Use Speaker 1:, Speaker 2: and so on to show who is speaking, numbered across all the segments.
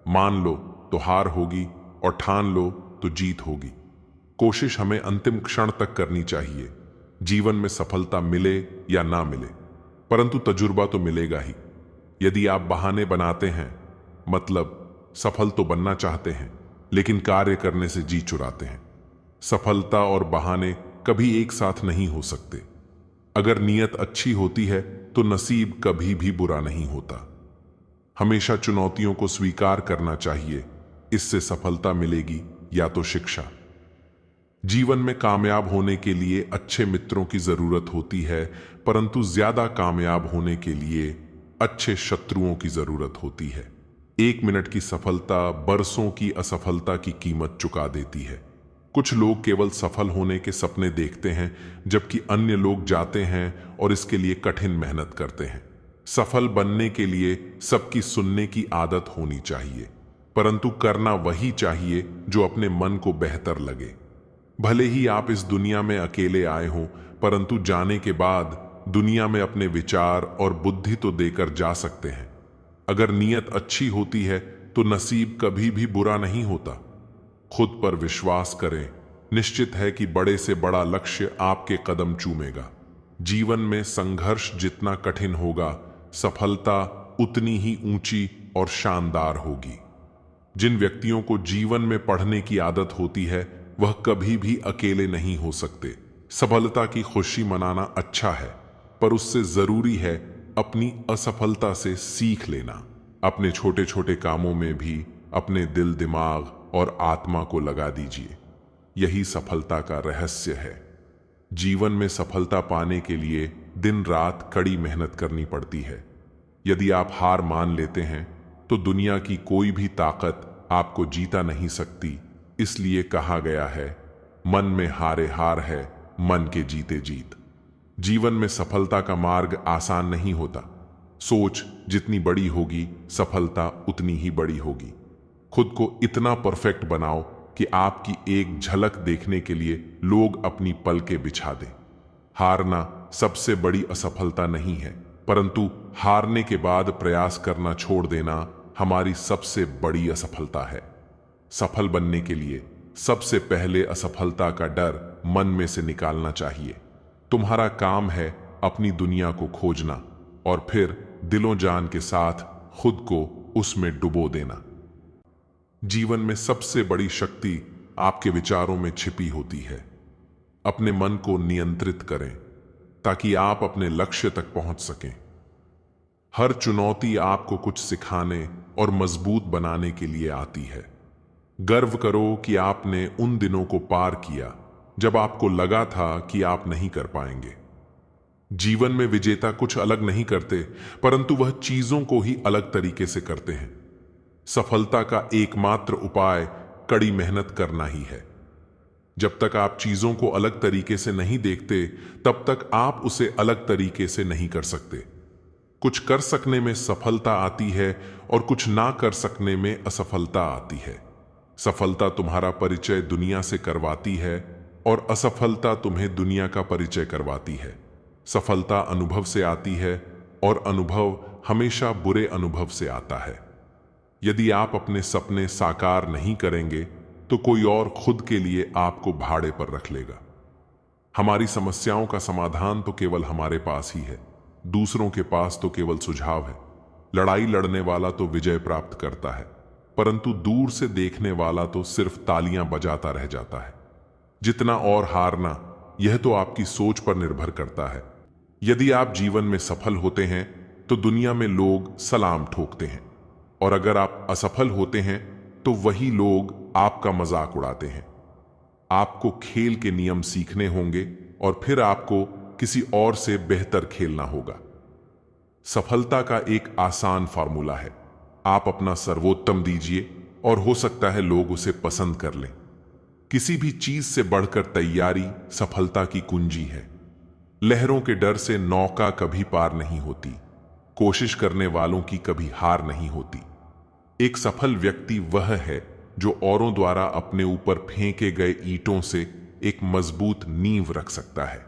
Speaker 1: मान लो तो हार होगी और ठान लो तो जीत होगी। कोशिश हमें अंतिम क्षण तक करनी चाहिए। जीवन में सफलता मिले या ना मिले, परंतु तजुर्बा तो मिलेगा ही। यदि आप बहाने बनाते हैं, मतलब सफल तो बनना चाहते हैं लेकिन कार्य करने से जी चुराते हैं। सफलता और बहाने कभी एक साथ नहीं हो सकते। अगर नीयत अच्छी होती है तो नसीब कभी भी बुरा नहीं होता। हमेशा चुनौतियों को स्वीकार करना चाहिए, इससे सफलता मिलेगी या तो शिक्षा। जीवन में कामयाब होने के लिए अच्छे मित्रों की जरूरत होती है, परंतु ज्यादा कामयाब होने के लिए अच्छे शत्रुओं की जरूरत होती है। 1 मिनट की सफलता बरसों की असफलता की कीमत चुका देती है। कुछ लोग केवल सफल होने के सपने देखते हैं, जबकि अन्य लोग जाते हैं और इसके लिए कठिन मेहनत करते हैं। सफल बनने के लिए सबकी सुनने की आदत होनी चाहिए, परंतु करना वही चाहिए जो अपने मन को बेहतर लगे। भले ही आप इस दुनिया में अकेले आए हों, परंतु जाने के बाद दुनिया में अपने विचार और बुद्धि तो देकर जा सकते हैं। अगर नीयत अच्छी होती है तो नसीब कभी भी बुरा नहीं होता। खुद पर विश्वास करें, निश्चित है कि बड़े से बड़ा लक्ष्य आपके कदम चूमेगा। जीवन में संघर्ष जितना कठिन होगा, सफलता उतनी ही ऊंची और शानदार होगी। जिन व्यक्तियों को जीवन में पढ़ने की आदत होती है, वह कभी भी अकेले नहीं हो सकते। सफलता की खुशी मनाना अच्छा है, पर उससे जरूरी है अपनी असफलता से सीख लेना। अपने छोटे छोटे कामों में भी अपने दिल, दिमाग और आत्मा को लगा दीजिए। यही सफलता का रहस्य है। जीवन में सफलता पाने के लिए दिन रात कड़ी मेहनत करनी पड़ती है। यदि आप हार मान लेते हैं तो दुनिया की कोई भी ताकत आपको जीता नहीं सकती। इसलिए कहा गया है, मन में हारे हार है, मन के जीते जीत। जीवन में सफलता का मार्ग आसान नहीं होता। सोच जितनी बड़ी होगी, सफलता उतनी ही बड़ी होगी। खुद को इतना परफेक्ट बनाओ कि आपकी एक झलक देखने के लिए लोग अपनी पलकें बिछा दें। हारना सबसे बड़ी असफलता नहीं है, परंतु हारने के बाद प्रयास करना छोड़ देना हमारी सबसे बड़ी असफलता है। सफल बनने के लिए सबसे पहले असफलता का डर मन में से निकालना चाहिए। तुम्हारा काम है अपनी दुनिया को खोजना और फिर दिलो जान के साथ खुद को उसमें डुबो देना। जीवन में सबसे बड़ी शक्ति आपके विचारों में छिपी होती है। अपने मन को नियंत्रित करें ताकि आप अपने लक्ष्य तक पहुंच सकें। हर चुनौती आपको कुछ सिखाने और मजबूत बनाने के लिए आती है। गर्व करो कि आपने उन दिनों को पार किया जब आपको लगा था कि आप नहीं कर पाएंगे। जीवन में विजेता कुछ अलग नहीं करते, परंतु वह चीजों को ही अलग तरीके से करते हैं। सफलता का एकमात्र उपाय कड़ी मेहनत करना ही है। जब तक आप चीजों को अलग तरीके से नहीं देखते, तब तक आप उसे अलग तरीके से नहीं कर सकते। कुछ कर सकने में सफलता आती है और कुछ ना कर सकने में असफलता आती है। सफलता तुम्हारा परिचय दुनिया से करवाती है और असफलता तुम्हें दुनिया का परिचय करवाती है। सफलता अनुभव से आती है और अनुभव हमेशा बुरे अनुभव से आता है। यदि आप अपने सपने साकार नहीं करेंगे तो कोई और खुद के लिए आपको भाड़े पर रख लेगा। हमारी समस्याओं का समाधान तो केवल हमारे पास ही है, दूसरों के पास तो केवल सुझाव है। लड़ाई लड़ने वाला तो विजय प्राप्त करता है, परंतु दूर से देखने वाला तो सिर्फ तालियां बजाता रह जाता है। जितना और हारना, यह तो आपकी सोच पर निर्भर करता है। यदि आप जीवन में सफल होते हैं तो दुनिया में लोग सलाम ठोकते हैं, और अगर आप असफल होते हैं तो वही लोग आपका मजाक उड़ाते हैं। आपको खेल के नियम सीखने होंगे और फिर आपको किसी और से बेहतर खेलना होगा। सफलता का एक आसान फार्मूला है, आप अपना सर्वोत्तम दीजिए और हो सकता है लोग उसे पसंद कर लें। किसी भी चीज से बढ़कर तैयारी सफलता की कुंजी है। लहरों के डर से नौका कभी पार नहीं होती, कोशिश करने वालों की कभी हार नहीं होती। एक सफल व्यक्ति वह है जो औरों द्वारा अपने ऊपर फेंके गए ईंटों से एक मजबूत नींव रख सकता है।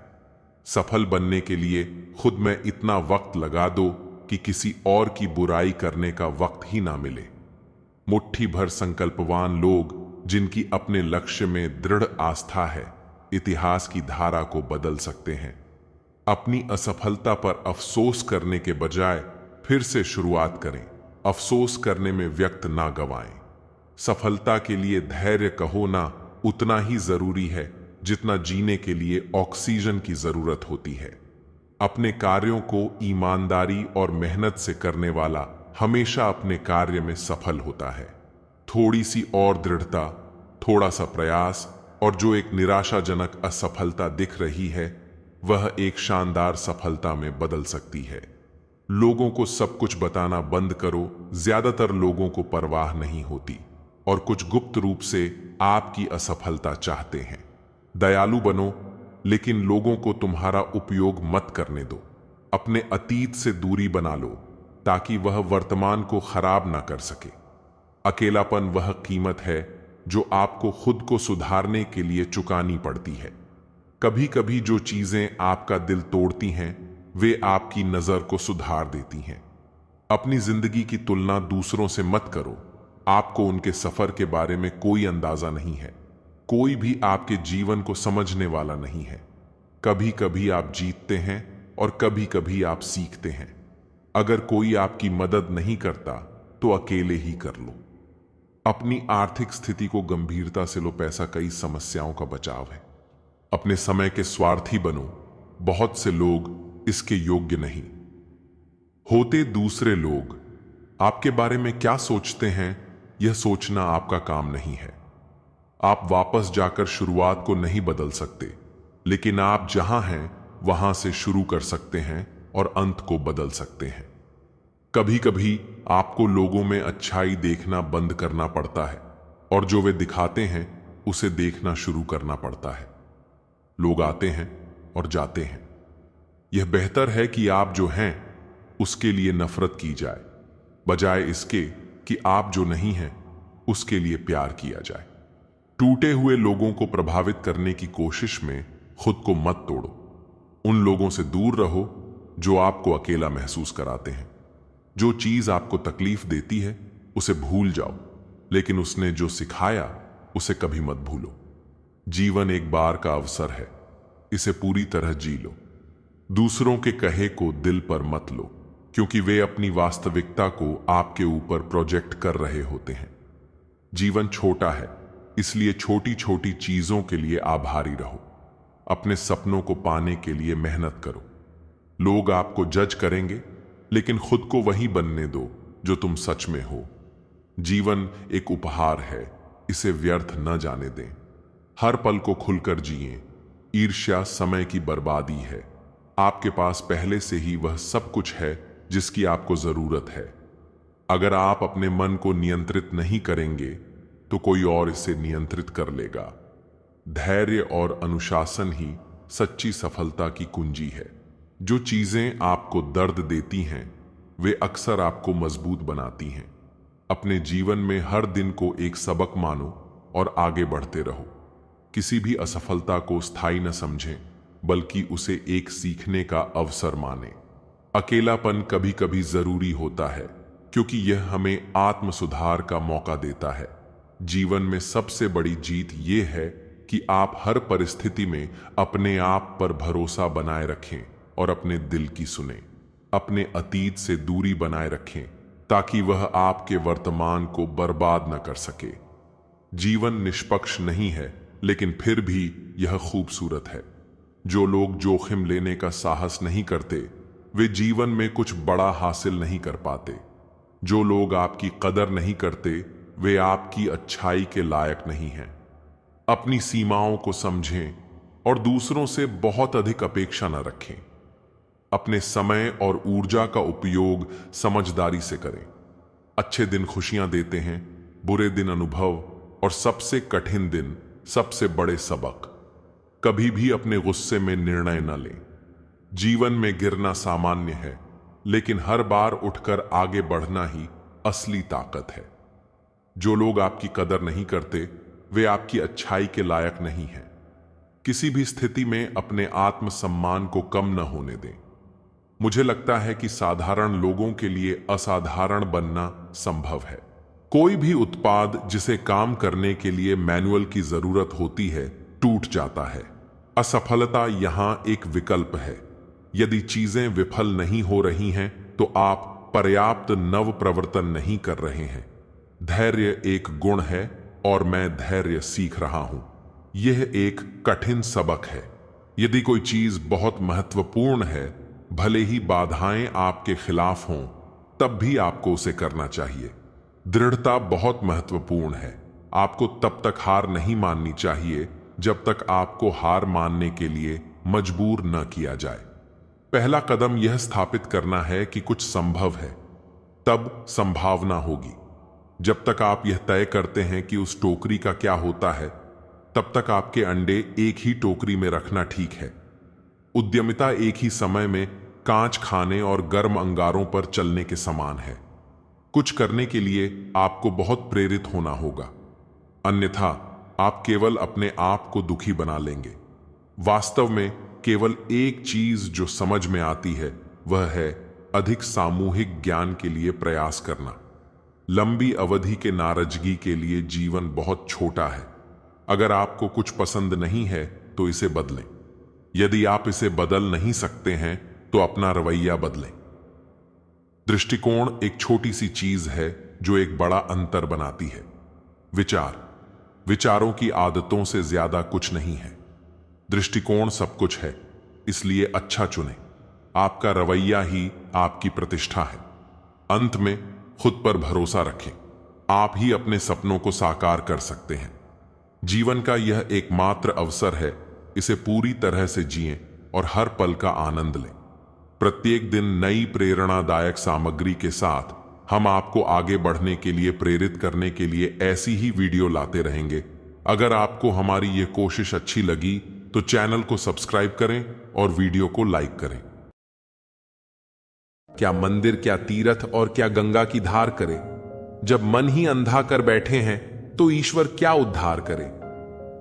Speaker 1: सफल बनने के लिए खुद में इतना वक्त लगा दो कि किसी और की बुराई करने का वक्त ही ना मिले। मुट्ठी भर संकल्पवान लोग जिनकी अपने लक्ष्य में दृढ़ आस्था है, इतिहास की धारा को बदल सकते हैं। अपनी असफलता पर अफसोस करने के बजाय फिर से शुरुआत करें। अफसोस करने में वक्त ना गंवाएं। सफलता के लिए धैर्य कहो ना उतना ही जरूरी है जितना जीने के लिए ऑक्सीजन की जरूरत होती है। अपने कार्यों को ईमानदारी और मेहनत से करने वाला हमेशा अपने कार्य में सफल होता है। थोड़ी सी और दृढ़ता, थोड़ा सा प्रयास और जो एक निराशाजनक असफलता दिख रही है वह एक शानदार सफलता में बदल सकती है। लोगों को सब कुछ बताना बंद करो। ज्यादातर लोगों को परवाह नहीं होती और कुछ गुप्त रूप से आपकी असफलता चाहते हैं। दयालु बनो, लेकिन लोगों को तुम्हारा उपयोग मत करने दो। अपने अतीत से दूरी बना लो ताकि वह वर्तमान को खराब ना कर सके। अकेलापन वह कीमत है जो आपको खुद को सुधारने के लिए चुकानी पड़ती है। कभी कभी जो चीजें आपका दिल तोड़ती हैं वे आपकी नजर को सुधार देती हैं। अपनी जिंदगी की तुलना दूसरों से मत करो। आपको उनके सफर के बारे में कोई अंदाजा नहीं है। कोई भी आपके जीवन को समझने वाला नहीं है। कभी कभी आप जीतते हैं और कभी कभी आप सीखते हैं। अगर कोई आपकी मदद नहीं करता तो अकेले ही कर लो। अपनी आर्थिक स्थिति को गंभीरता से लो। पैसा कई समस्याओं का बचाव है। अपने समय के स्वार्थी बनो। बहुत से लोग इसके योग्य नहीं होते। दूसरे लोग आपके बारे में क्या सोचते हैं यह सोचना आपका काम नहीं है। आप वापस जाकर शुरुआत को नहीं बदल सकते, लेकिन आप जहां हैं वहां से शुरू कर सकते हैं और अंत को बदल सकते हैं। कभी कभी आपको लोगों में अच्छाई देखना बंद करना पड़ता है और जो वे दिखाते हैं उसे देखना शुरू करना पड़ता है। लोग आते हैं और जाते हैं। यह बेहतर है कि आप जो हैं उसके लिए नफरत की जाए, बजाय इसके कि आप जो नहीं हैं उसके लिए प्यार किया जाए। टूटे हुए लोगों को प्रभावित करने की कोशिश में खुद को मत तोड़ो। उन लोगों से दूर रहो जो आपको अकेला महसूस कराते हैं। जो चीज आपको तकलीफ देती है उसे भूल जाओ, लेकिन उसने जो सिखाया उसे कभी मत भूलो। जीवन एक बार का अवसर है, इसे पूरी तरह जी लो। दूसरों के कहे को दिल पर मत लो, क्योंकि वे अपनी वास्तविकता को आपके ऊपर प्रोजेक्ट कर रहे होते हैं। जीवन छोटा है, इसलिए छोटी छोटी चीजों के लिए आभारी रहो। अपने सपनों को पाने के लिए मेहनत करो। लोग आपको जज करेंगे, लेकिन खुद को वही बनने दो जो तुम सच में हो। जीवन एक उपहार है, इसे व्यर्थ न जाने दें। हर पल को खुलकर जिएं। ईर्ष्या समय की बर्बादी है। आपके पास पहले से ही वह सब कुछ है जिसकी आपको जरूरत है। अगर आप अपने मन को नियंत्रित नहीं करेंगे तो कोई और इसे नियंत्रित कर लेगा। धैर्य और अनुशासन ही सच्ची सफलता की कुंजी है। जो चीजें आपको दर्द देती हैं वे अक्सर आपको मजबूत बनाती हैं। अपने जीवन में हर दिन को एक सबक मानो और आगे बढ़ते रहो। किसी भी असफलता को स्थायी न समझें, बल्कि उसे एक सीखने का अवसर माने। अकेलापन कभी कभी जरूरी होता है, क्योंकि यह हमें आत्म सुधार का मौका देता है। जीवन में सबसे बड़ी जीत यह है कि आप हर परिस्थिति में अपने आप पर भरोसा बनाए रखें और अपने दिल की सुने। अपने अतीत से दूरी बनाए रखें ताकि वह आपके वर्तमान को बर्बाद न कर सके। जीवन निष्पक्ष नहीं है, लेकिन फिर भी यह खूबसूरत है। जो लोग जोखिम लेने का साहस नहीं करते वे जीवन में कुछ बड़ा हासिल नहीं कर पाते। जो लोग आपकी कदर नहीं करते वे आपकी अच्छाई के लायक नहीं हैं। अपनी सीमाओं को समझें और दूसरों से बहुत अधिक अपेक्षा न रखें। अपने समय और ऊर्जा का उपयोग समझदारी से करें। अच्छे दिन खुशियां देते हैं, बुरे दिन अनुभव और सबसे कठिन दिन सबसे बड़े सबक। कभी भी अपने गुस्से में निर्णय न लें। जीवन में गिरना सामान्य है, लेकिन हर बार उठकर आगे बढ़ना ही असली ताकत है। जो लोग आपकी कदर नहीं करते वे आपकी अच्छाई के लायक नहीं हैं। किसी भी स्थिति में अपने आत्मसम्मान को कम न होने दें। मुझे लगता है कि साधारण लोगों के लिए असाधारण बनना संभव है। कोई भी उत्पाद जिसे काम करने के लिए मैनुअल की जरूरत होती है टूट जाता है। असफलता यहां एक विकल्प है। यदि चीजें विफल नहीं हो रही हैं तो आप पर्याप्त नव प्रवर्तन नहीं कर रहे हैं। धैर्य एक गुण है और मैं धैर्य सीख रहा हूं। यह एक कठिन सबक है। यदि कोई चीज बहुत महत्वपूर्ण है, भले ही बाधाएं आपके खिलाफ हों, तब भी आपको उसे करना चाहिए। दृढ़ता बहुत महत्वपूर्ण है। आपको तब तक हार नहीं माननी चाहिए जब तक आपको हार मानने के लिए मजबूर न किया जाए। पहला कदम यह स्थापित करना है कि कुछ संभव है, तब संभावना होगी। जब तक आप यह तय करते हैं कि उस टोकरी का क्या होता है, तब तक आपके अंडे एक ही टोकरी में रखना ठीक है। उद्यमिता एक ही समय में कांच खाने और गर्म अंगारों पर चलने के समान है। कुछ करने के लिए आपको बहुत प्रेरित होना होगा, अन्यथा आप केवल अपने आप को दुखी बना लेंगे। वास्तव में केवल एक चीज जो समझ में आती है वह है अधिक सामूहिक ज्ञान के लिए प्रयास करना। लंबी अवधि के नाराजगी के लिए जीवन बहुत छोटा है। अगर आपको कुछ पसंद नहीं है तो इसे बदलें। यदि आप इसे बदल नहीं सकते हैं तो अपना रवैया बदलें। दृष्टिकोण एक छोटी सी चीज है जो एक बड़ा अंतर बनाती है। विचारों की आदतों से ज्यादा कुछ नहीं है। दृष्टिकोण सब कुछ है, इसलिए अच्छा चुनें। आपका रवैया ही आपकी प्रतिष्ठा है। अंत में खुद पर भरोसा रखें। आप ही अपने सपनों को साकार कर सकते हैं। जीवन का यह एकमात्र अवसर है, इसे पूरी तरह से जिएं और हर पल का आनंद लें। प्रत्येक दिन नई प्रेरणादायक सामग्री के साथ हम आपको आगे बढ़ने के लिए प्रेरित करने के लिए ऐसी ही वीडियो लाते रहेंगे। अगर आपको हमारी ये कोशिश अच्छी लगी तो चैनल को सब्सक्राइब करें और वीडियो को लाइक करें। क्या मंदिर, क्या तीर्थ और क्या गंगा की धार करे? जब मन ही अंधा कर बैठे हैं तो ईश्वर क्या उद्धार करे?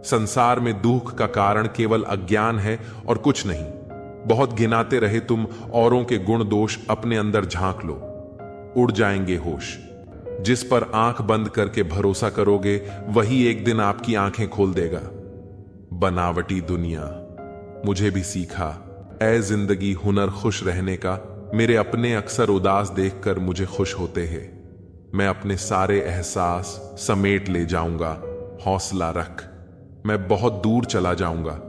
Speaker 1: संसार में दुख का कारण केवल अज्ञान है और कुछ नहीं। बहुत गिनाते रहे तुम औरों के गुण दोष, अपने अंदर झांक लो, उड़ जाएंगे होश। जिस पर आंख बंद करके भरोसा करोगे वही एक दिन आपकी आंखें खोल देगा। बनावटी दुनिया, मुझे भी सीखा ऐ जिंदगी हुनर खुश रहने का। मेरे अपने अक्सर उदास देखकर मुझे खुश होते हैं। मैं अपने सारे एहसास समेट ले जाऊंगा, हौसला रख, मैं बहुत दूर चला जाऊंगा।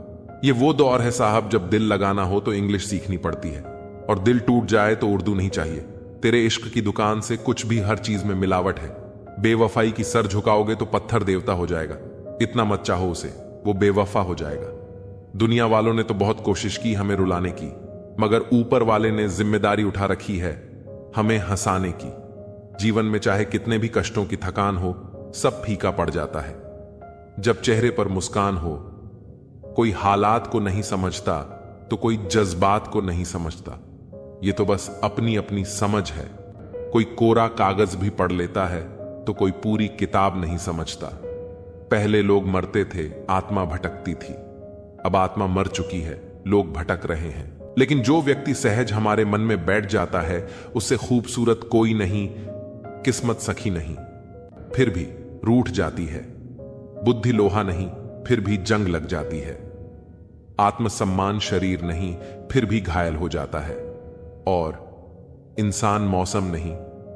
Speaker 1: ये वो दौर है साहब जब दिल लगाना हो तो इंग्लिश सीखनी पड़ती है और दिल टूट जाए तो उर्दू नहीं चाहिए। तेरे इश्क की दुकान से कुछ भी हर चीज में मिलावट है। बेवफाई की सर झुकाओगे तो पत्थर देवता हो जाएगा। इतना मत चाहो उसे, वो बेवफा हो जाएगा। दुनिया वालों ने तो बहुत कोशिश की हमें रुलाने की, मगर ऊपर वाले ने जिम्मेदारी उठा रखी है हमें हंसाने की। जीवन में चाहे कितने भी कष्टों की थकान हो, सब फीका पड़ जाता है जब चेहरे पर मुस्कान हो। कोई हालात को नहीं समझता तो कोई जज्बात को नहीं समझता। ये तो बस अपनी अपनी समझ है। कोई कोरा कागज भी पढ़ लेता है तो कोई पूरी किताब नहीं समझता। पहले लोग मरते थे, आत्मा भटकती थी। अब आत्मा मर चुकी है, लोग भटक रहे हैं। लेकिन जो व्यक्ति सहज हमारे मन में बैठ जाता है, उससे खूबसूरत कोई नहीं, किस्मत सखी नहीं, फिर भी रूठ जाती है। बुद्धि लोहा नहीं, फिर भी जंग लग जाती है। आत्मसम्मान शरीर नहीं, फिर भी घायल हो जाता है। और इंसान मौसम नहीं,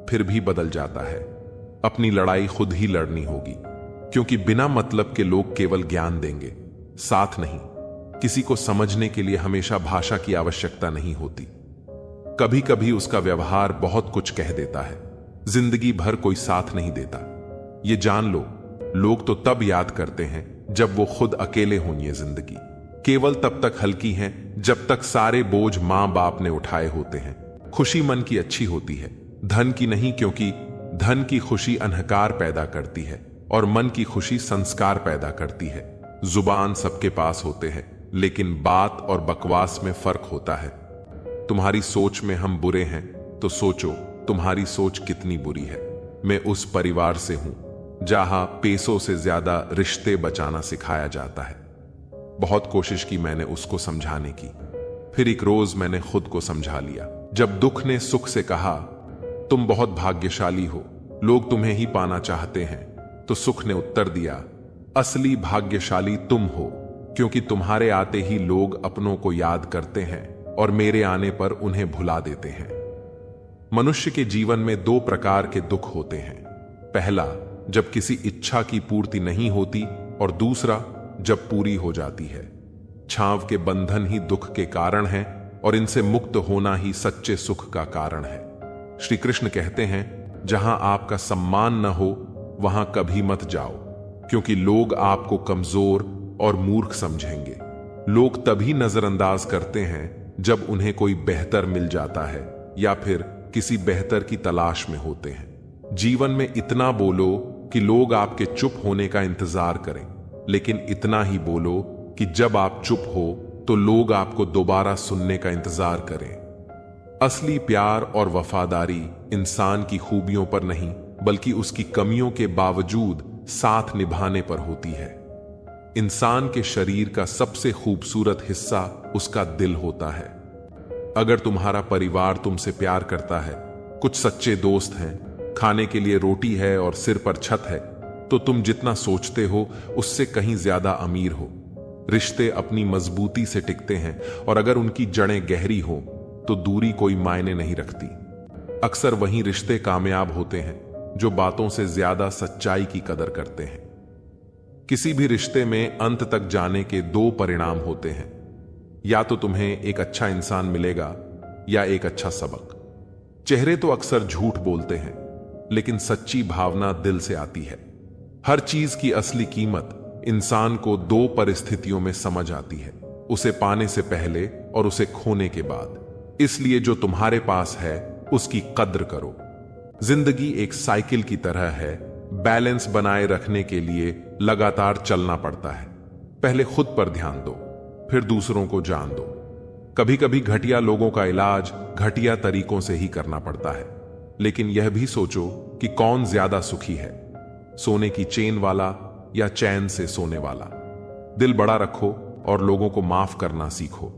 Speaker 1: फिर भी बदल जाता है। अपनी लड़ाई खुद ही लड़नी होगी, क्योंकि बिना मतलब के लोग केवल ज्ञान देंगे, साथ नहीं। किसी को समझने के लिए हमेशा भाषा की आवश्यकता नहीं होती। कभी कभी उसका व्यवहार बहुत कुछ कह देता है। जिंदगी भर कोई साथ नहीं देता, ये जान लो। लोग तो तब याद करते हैं जब वो खुद अकेले हों। ये जिंदगी केवल तब तक हल्की है जब तक सारे बोझ मां बाप ने उठाए होते हैं। खुशी मन की अच्छी होती है, धन की नहीं, क्योंकि धन की खुशी अहंकार पैदा करती है और मन की खुशी संस्कार पैदा करती है। जुबान सबके पास होते हैं, लेकिन बात और बकवास में फर्क होता है। तुम्हारी सोच में हम बुरे हैं तो सोचो तुम्हारी सोच कितनी बुरी है। मैं उस परिवार से हूं जहां पैसों से ज्यादा रिश्ते बचाना सिखाया जाता है। बहुत कोशिश की मैंने उसको समझाने की, फिर एक रोज मैंने खुद को समझा लिया। जब दुख ने सुख से कहा तुम बहुत भाग्यशाली हो, लोग तुम्हें ही पाना चाहते हैं। तो सुख ने उत्तर दिया, असली भाग्यशाली तुम हो, क्योंकि तुम्हारे आते ही लोग अपनों को याद करते हैं और मेरे आने पर उन्हें भुला देते हैं। मनुष्य के जीवन में दो प्रकार के दुख होते हैं। पहला, जब किसी इच्छा की पूर्ति नहीं होती, और दूसरा, जब पूरी हो जाती है। छांव के बंधन ही दुख के कारण हैं और इनसे मुक्त होना ही सच्चे सुख का कारण है। श्री कृष्ण कहते हैं, जहां आपका सम्मान न हो वहां कभी मत जाओ, क्योंकि लोग आपको कमजोर और मूर्ख समझेंगे। लोग तभी नजरअंदाज करते हैं जब उन्हें कोई बेहतर मिल जाता है या फिर किसी बेहतर की तलाश में होते हैं। जीवन में इतना बोलो कि लोग आपके चुप होने का इंतजार करें, लेकिन इतना ही बोलो कि जब आप चुप हो तो लोग आपको दोबारा सुनने का इंतजार करें। असली प्यार और वफादारी इंसान की खूबियों पर नहीं, बल्कि उसकी कमियों के बावजूद साथ निभाने पर होती है। इंसान के शरीर का सबसे खूबसूरत हिस्सा उसका दिल होता है। अगर तुम्हारा परिवार तुमसे प्यार करता है, कुछ सच्चे दोस्त हैं, खाने के लिए रोटी है और सिर पर छत है, तो तुम जितना सोचते हो उससे कहीं ज्यादा अमीर हो। रिश्ते अपनी मजबूती से टिकते हैं, और अगर उनकी जड़ें गहरी हो तो दूरी कोई मायने नहीं रखती। अक्सर वही रिश्ते कामयाब होते हैं जो बातों से ज्यादा सच्चाई की कदर करते हैं। किसी भी रिश्ते में अंत तक जाने के दो परिणाम होते हैं, या तो तुम्हें एक अच्छा इंसान मिलेगा या एक अच्छा सबक। चेहरे तो अक्सर झूठ बोलते हैं, लेकिन सच्ची भावना दिल से आती है। हर चीज की असली कीमत इंसान को दो परिस्थितियों में समझ आती है, उसे पाने से पहले और उसे खोने के बाद। इसलिए जो तुम्हारे पास है उसकी कद्र करो। जिंदगी एक साइकिल की तरह है, बैलेंस बनाए रखने के लिए लगातार चलना पड़ता है। पहले खुद पर ध्यान दो, फिर दूसरों को जान दो। कभी कभी घटिया लोगों का इलाज घटिया तरीकों से ही करना पड़ता है, लेकिन यह भी सोचो कि कौन ज्यादा सुखी है, सोने की चेन वाला या चैन से सोने वाला। दिल बड़ा रखो और लोगों को माफ करना सीखो।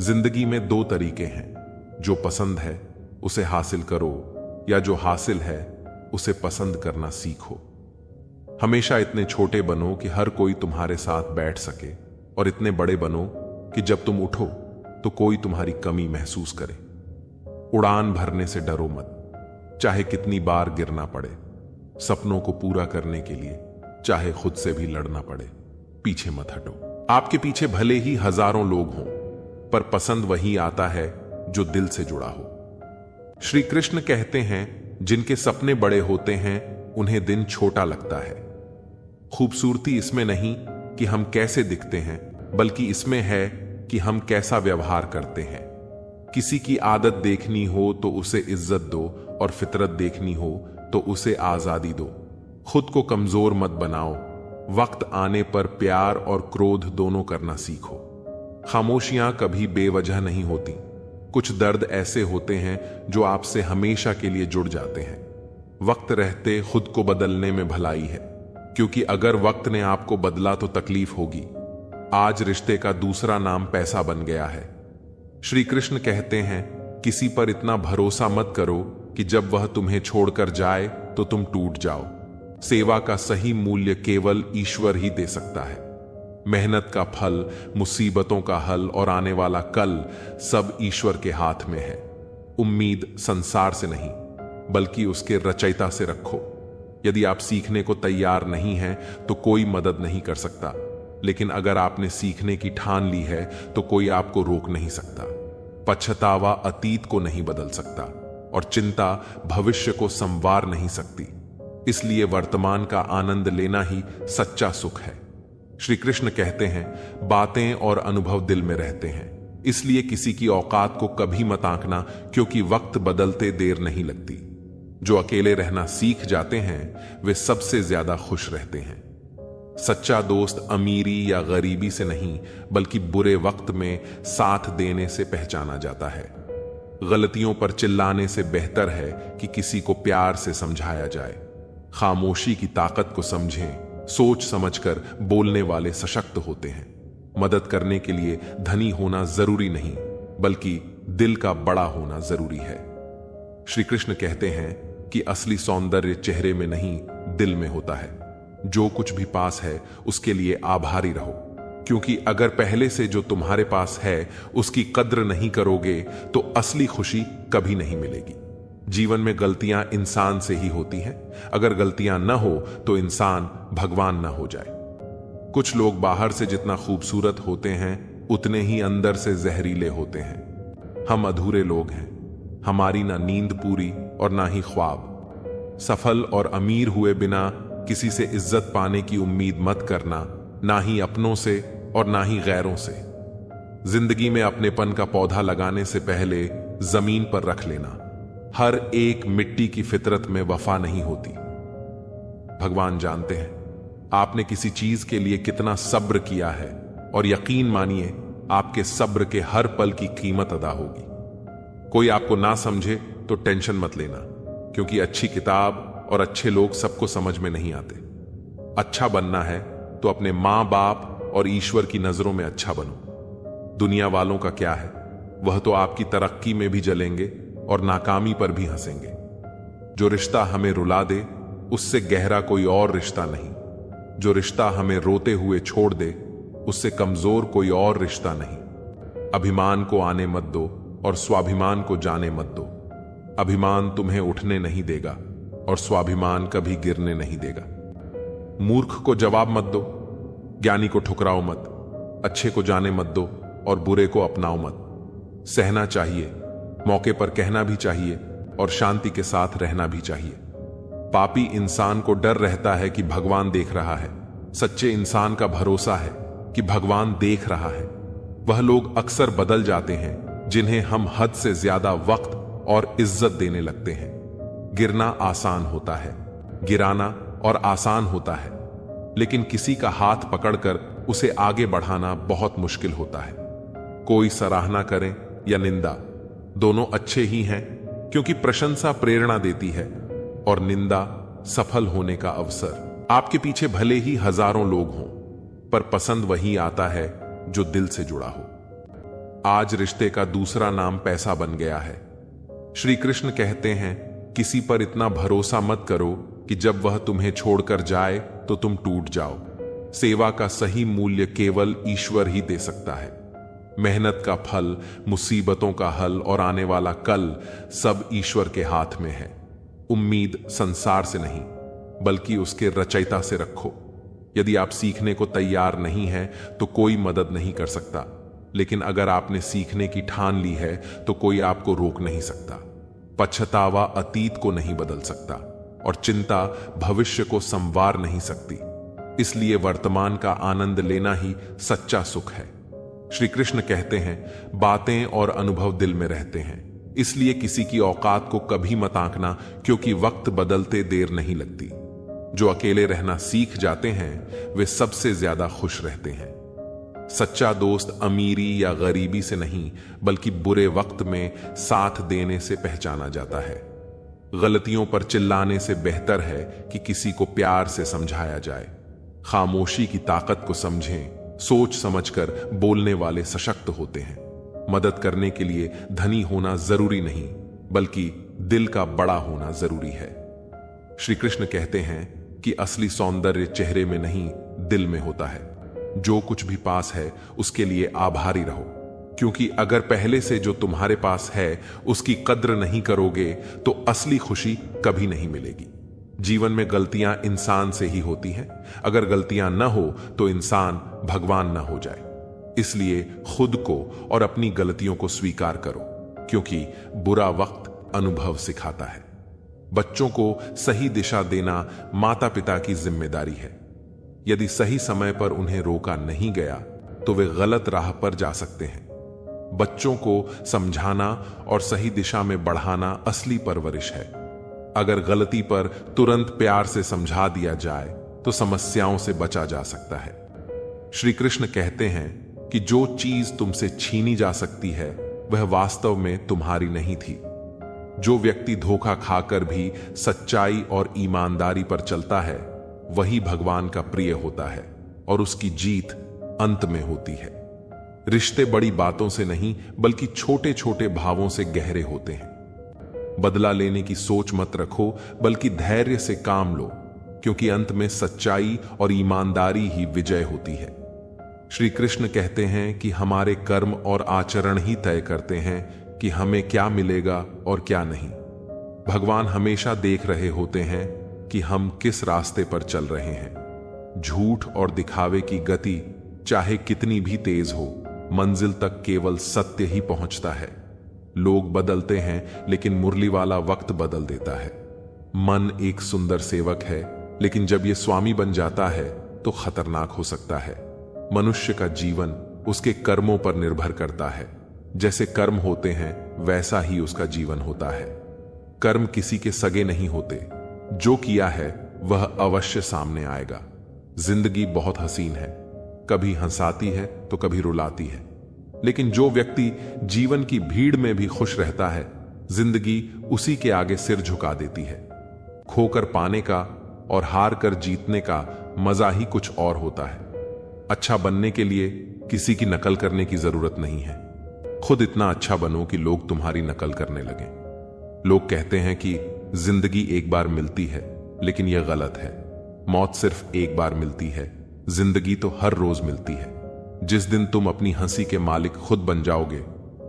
Speaker 1: जिंदगी में दो तरीके हैं, जो पसंद है उसे हासिल करो, या जो हासिल है उसे पसंद करना सीखो। हमेशा इतने छोटे बनो कि हर कोई तुम्हारे साथ बैठ सके, और इतने बड़े बनो कि जब तुम उठो तो कोई तुम्हारी कमी महसूस करे। उड़ान भरने से डरो मत, चाहे कितनी बार गिरना पड़े। सपनों को पूरा करने के लिए चाहे खुद से भी लड़ना पड़े, पीछे मत हटो। आपके पीछे भले ही हजारों लोग हों, पर पसंद वही आता है जो दिल से जुड़ा हो। श्री कृष्ण कहते हैं, जिनके सपने बड़े होते हैं उन्हें दिन छोटा लगता है। खूबसूरती इसमें नहीं कि हम कैसे दिखते हैं, बल्कि इसमें है कि हम कैसा व्यवहार करते हैं। किसी की आदत देखनी हो तो उसे इज्जत दो, और फितरत देखनी हो तो उसे आजादी दो। खुद को कमजोर मत बनाओ। वक्त आने पर प्यार और क्रोध दोनों करना सीखो। खामोशियां कभी बेवजह नहीं होती। कुछ दर्द ऐसे होते हैं जो आपसे हमेशा के लिए जुड़ जाते हैं। वक्त रहते खुद को बदलने में भलाई है, क्योंकि अगर वक्त ने आपको बदला तो तकलीफ होगी। आज रिश्ते का दूसरा नाम पैसा बन गया है। श्री कृष्ण कहते हैं, किसी पर इतना भरोसा मत करो कि जब वह तुम्हें छोड़कर जाए तो तुम टूट जाओ। सेवा का सही मूल्य केवल ईश्वर ही दे सकता है। मेहनत का फल, मुसीबतों का हल और आने वाला कल सब ईश्वर के हाथ में है। उम्मीद संसार से नहीं, बल्कि उसके रचयिता से रखो। यदि आप सीखने को तैयार नहीं हैं तो कोई मदद नहीं कर सकता, लेकिन अगर आपने सीखने की ठान ली है तो कोई आपको रोक नहीं सकता। पछतावा अतीत को नहीं बदल सकता, और चिंता भविष्य को संवार नहीं सकती। इसलिए वर्तमान का आनंद लेना ही सच्चा सुख है। श्री कृष्ण कहते हैं, बातें और अनुभव दिल में रहते हैं, इसलिए किसी की औकात को कभी मत आंकना, क्योंकि वक्त बदलते देर नहीं लगती। जो अकेले रहना सीख जाते हैं वे सबसे ज्यादा खुश रहते हैं। सच्चा दोस्त अमीरी या गरीबी से नहीं, बल्कि बुरे वक्त में साथ देने से पहचाना जाता है। गलतियों पर चिल्लाने से बेहतर है कि किसी को प्यार से समझाया जाए। खामोशी की ताकत को समझें। सोच समझकर बोलने वाले सशक्त होते हैं। मदद करने के लिए धनी होना जरूरी नहीं, बल्कि दिल का बड़ा होना जरूरी है। श्री कृष्ण कहते हैं, कि असली सौंदर्य चेहरे में नहीं, दिल में होता है। जो कुछ भी पास है उसके लिए आभारी रहो, क्योंकि अगर पहले से जो तुम्हारे पास है उसकी कद्र नहीं करोगे तो असली खुशी कभी नहीं मिलेगी। जीवन में गलतियां इंसान से ही होती हैं। अगर गलतियां न हो तो इंसान भगवान न हो जाए। कुछ लोग बाहर से जितना खूबसूरत होते हैं उतने ही अंदर से जहरीले होते हैं। हम अधूरे लोग हैं, हमारी ना नींद पूरी और ना ही ख्वाब। सफल और अमीर हुए बिना किसी से इज्जत पाने की उम्मीद मत करना, ना ही अपनों से और ना ही गैरों से। जिंदगी में अपनेपन का पौधा लगाने से पहले जमीन पर रख लेना। हर एक मिट्टी की फितरत में वफा नहीं होती। भगवान जानते हैं आपने किसी चीज के लिए कितना सब्र किया है, और यकीन मानिए आपके सब्र के हर पल की कीमत अदा होगी। कोई आपको ना समझे तो टेंशन मत लेना, क्योंकि अच्छी किताब और अच्छे लोग सबको समझ में नहीं आते। अच्छा बनना है तो अपने मां बाप और ईश्वर की नजरों में अच्छा बनो। दुनिया वालों का क्या है, वह तो आपकी तरक्की में भी जलेंगे और नाकामी पर भी हंसेंगे। जो रिश्ता हमें रुला दे उससे गहरा कोई और रिश्ता नहीं। जो रिश्ता हमें रोते हुए छोड़ दे उससे कमजोर कोई और रिश्ता नहीं। अभिमान को आने मत दो और स्वाभिमान को जाने मत दो। अभिमान तुम्हें उठने नहीं देगा और स्वाभिमान कभी गिरने नहीं देगा। मूर्ख को जवाब मत दो, ज्ञानी को ठुकराओ मत। अच्छे को जाने मत दो और बुरे को अपनाओ मत। सहना चाहिए, मौके पर कहना भी चाहिए और शांति के साथ रहना भी चाहिए। पापी इंसान को डर रहता है कि भगवान देख रहा है। सच्चे इंसान का भरोसा है कि भगवान देख रहा है। वह लोग अक्सर बदल जाते हैं जिन्हें हम हद से ज्यादा वक्त और इज्जत देने लगते हैं। गिरना आसान होता है, गिराना और आसान होता है, लेकिन किसी का हाथ पकड़कर उसे आगे बढ़ाना बहुत मुश्किल होता है। कोई सराहना करें या निंदा, दोनों अच्छे ही हैं, क्योंकि प्रशंसा प्रेरणा देती है और निंदा सफल होने का अवसर। आपके पीछे भले ही हजारों लोग हों, पर पसंद वही आता है जो दिल से जुड़ा हो। आज रिश्ते का दूसरा नाम पैसा बन गया है। श्री कृष्ण कहते हैं, किसी पर इतना भरोसा मत करो कि जब वह तुम्हें छोड़कर जाए तो तुम टूट जाओ। सेवा का सही मूल्य केवल ईश्वर ही दे सकता है। मेहनत का फल, मुसीबतों का हल और आने वाला कल सब ईश्वर के हाथ में है। उम्मीद संसार से नहीं, बल्कि उसके रचयिता से रखो। यदि आप सीखने को तैयार नहीं हैं तो कोई मदद नहीं कर सकता, लेकिन अगर आपने सीखने की ठान ली है तो कोई आपको रोक नहीं सकता। पछतावा अतीत को नहीं बदल सकता और चिंता भविष्य को संवार नहीं सकती। इसलिए वर्तमान का आनंद लेना ही सच्चा सुख है। श्री कृष्ण कहते हैं, बातें और अनुभव दिल में रहते हैं, इसलिए किसी की औकात को कभी मत आंकना, क्योंकि वक्त बदलते देर नहीं लगती। जो अकेले रहना सीख जाते हैं वे सबसे ज्यादा खुश रहते हैं। सच्चा दोस्त अमीरी या गरीबी से नहीं, बल्कि बुरे वक्त में साथ देने से पहचाना जाता है। गलतियों पर चिल्लाने से बेहतर है कि किसी को प्यार से समझाया जाए। खामोशी की ताकत को समझें। सोच समझकर बोलने वाले सशक्त होते हैं। मदद करने के लिए धनी होना जरूरी नहीं, बल्कि दिल का बड़ा होना जरूरी है। श्री कृष्ण कहते हैं कि असली सौंदर्य चेहरे में नहीं, दिल में होता है। जो कुछ भी पास है उसके लिए आभारी रहो, क्योंकि अगर पहले से जो तुम्हारे पास है उसकी कद्र नहीं करोगे तो असली खुशी कभी नहीं मिलेगी। जीवन में गलतियां इंसान से ही होती हैं। अगर गलतियां न हो तो इंसान भगवान न हो जाए। इसलिए खुद को और अपनी गलतियों को स्वीकार करो, क्योंकि बुरा वक्त अनुभव सिखाता है। बच्चों को सही दिशा देना माता पिता की जिम्मेदारी है। यदि सही समय पर उन्हें रोका नहीं गया तो वे गलत राह पर जा सकते हैं। बच्चों को समझाना और सही दिशा में बढ़ाना असली परवरिश है। अगर गलती पर तुरंत प्यार से समझा दिया जाए तो समस्याओं से बचा जा सकता है। श्री कृष्ण कहते हैं कि जो चीज तुमसे छीनी जा सकती है वह वास्तव में तुम्हारी नहीं थी। जो व्यक्ति धोखा खाकर भी सच्चाई और ईमानदारी पर चलता है वही भगवान का प्रिय होता है और उसकी जीत अंत में होती है। रिश्ते बड़ी बातों से नहीं, बल्कि छोटे छोटे भावों से गहरे होते हैं। बदला लेने की सोच मत रखो, बल्कि धैर्य से काम लो, क्योंकि अंत में सच्चाई और ईमानदारी ही विजय होती है। श्री कृष्ण कहते हैं कि हमारे कर्म और आचरण ही तय करते हैं कि हमें क्या मिलेगा और क्या नहीं। भगवान हमेशा देख रहे होते हैं कि हम किस रास्ते पर चल रहे हैं। झूठ और दिखावे की गति चाहे कितनी भी तेज हो, मंजिल तक केवल सत्य ही पहुंचता है। लोग बदलते हैं, लेकिन मुरली वाला वक्त बदल देता है। मन एक सुंदर सेवक है, लेकिन जब यह स्वामी बन जाता है तो खतरनाक हो सकता है। मनुष्य का जीवन उसके कर्मों पर निर्भर करता है। जैसे कर्म होते हैं वैसा ही उसका जीवन होता है। कर्म किसी के सगे नहीं होते, जो किया है वह अवश्य सामने आएगा। जिंदगी बहुत हसीन है, कभी हंसाती है तो कभी रुलाती है, लेकिन जो व्यक्ति जीवन की भीड़ में भी खुश रहता है, जिंदगी उसी के आगे सिर झुका देती है। खोकर पाने का और हार कर जीतने का मजा ही कुछ और होता है। अच्छा बनने के लिए किसी की नकल करने की जरूरत नहीं है। खुद इतना अच्छा बनो कि लोग तुम्हारी नकल करने लगें। लोग कहते हैं कि जिंदगी एक बार मिलती है, लेकिन यह गलत है। मौत सिर्फ एक बार मिलती है, जिंदगी तो हर रोज मिलती है। जिस दिन तुम अपनी हंसी के मालिक खुद बन जाओगे,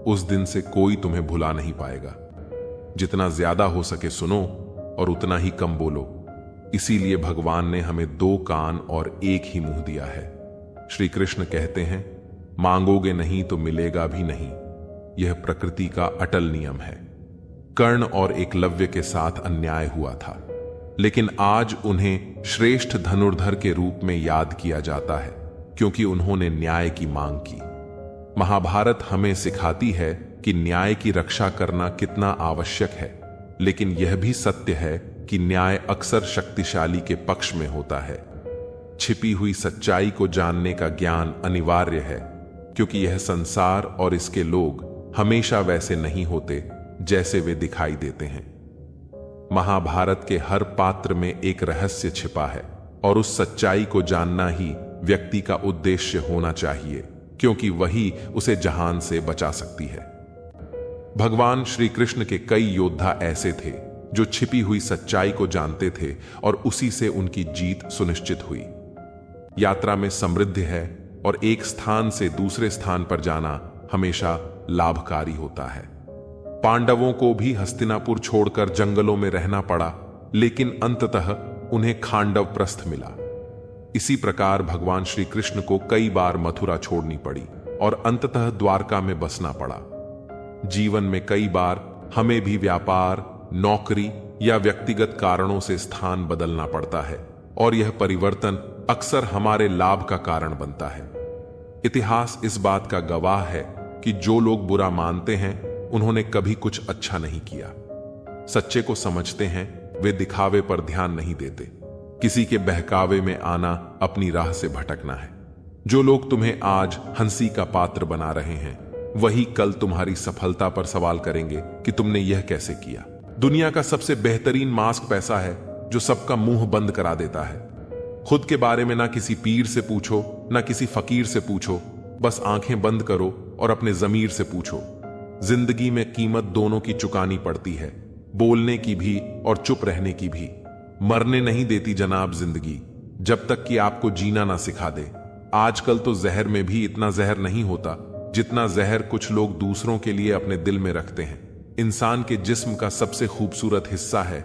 Speaker 1: उस दिन से कोई तुम्हें भुला नहीं पाएगा। जितना ज्यादा हो सके सुनो और उतना ही कम बोलो। इसीलिए भगवान ने हमें 2 कान और एक ही मुंह दिया है। श्री कृष्ण कहते हैं, मांगोगे नहीं तो मिलेगा भी नहीं। यह प्रकृति का अटल नियम है। कर्ण और एकलव्य के साथ अन्याय हुआ था, लेकिन आज उन्हें श्रेष्ठ धनुर्धर के रूप में याद किया जाता है, क्योंकि उन्होंने न्याय की मांग की। महाभारत हमें सिखाती है कि न्याय की रक्षा करना कितना आवश्यक है, लेकिन यह भी सत्य है कि न्याय अक्सर शक्तिशाली के पक्ष में होता है। छिपी हुई सच्चाई को जानने का ज्ञान अनिवार्य है, क्योंकि यह संसार और इसके लोग हमेशा वैसे नहीं होते जैसे वे दिखाई देते हैं। महाभारत के हर पात्र में एक रहस्य छिपा है, और उस सच्चाई को जानना ही व्यक्ति का उद्देश्य होना चाहिए, क्योंकि वही उसे जहान से बचा सकती है। भगवान श्री कृष्ण के कई योद्धा ऐसे थे जो छिपी हुई सच्चाई को जानते थे, और उसी से उनकी जीत सुनिश्चित हुई। यात्रा में समृद्धि है, और एक स्थान से दूसरे स्थान पर जाना हमेशा लाभकारी होता है। पांडवों को भी हस्तिनापुर छोड़कर जंगलों में रहना पड़ा, लेकिन अंततः उन्हें खांडव प्रस्थ मिला। इसी प्रकार भगवान श्री कृष्ण को कई बार मथुरा छोड़नी पड़ी और अंततः द्वारका में बसना पड़ा। जीवन में कई बार हमें भी व्यापार, नौकरी या व्यक्तिगत कारणों से स्थान बदलना पड़ता है, और यह परिवर्तन अक्सर हमारे लाभ का कारण बनता है। इतिहास इस बात का गवाह है कि जो लोग बुरा मानते हैं, उन्होंने कभी कुछ अच्छा नहीं किया। सच्चे को समझते हैं, वे दिखावे पर ध्यान नहीं देते। किसी के बहकावे में आना अपनी राह से भटकना है। जो लोग तुम्हें आज हंसी का पात्र बना रहे हैं, वही कल तुम्हारी सफलता पर सवाल करेंगे कि तुमने यह कैसे किया। दुनिया का सबसे बेहतरीन मास्क पैसा है, जो सबका मुंह बंद करा देता है। खुद के बारे में ना किसी पीर से पूछो, ना किसी फकीर से पूछो, बस आंखें बंद करो और अपने जमीर से पूछो। जिंदगी में कीमत दोनों की चुकानी पड़ती है, बोलने की भी और चुप रहने की भी। मरने नहीं देती जनाब जिंदगी, जब तक कि आपको जीना ना सिखा दे। आजकल तो जहर में भी इतना जहर नहीं होता जितना जहर कुछ लोग दूसरों के लिए अपने दिल में रखते हैं। इंसान के जिस्म का सबसे खूबसूरत हिस्सा है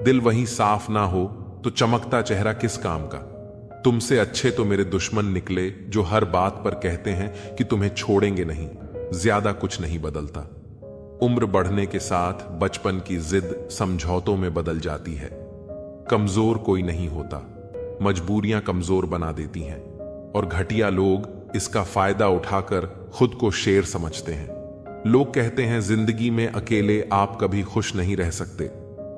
Speaker 1: दिल। वहीं साफ ना हो तो चमकता चेहरा किस काम का। तुमसे अच्छे तो मेरे दुश्मन निकले, जो हर बात पर कहते हैं कि तुम्हें छोड़ेंगे नहीं। ज्यादा कुछ नहीं बदलता। उम्र बढ़ने के साथ बचपन की जिद समझौतों में बदल जाती है। कमजोर कोई नहीं होता, मजबूरियां कमजोर बना देती हैं, और घटिया लोग इसका फायदा उठाकर खुद को शेर समझते हैं। लोग कहते हैं जिंदगी में अकेले आप कभी खुश नहीं रह सकते,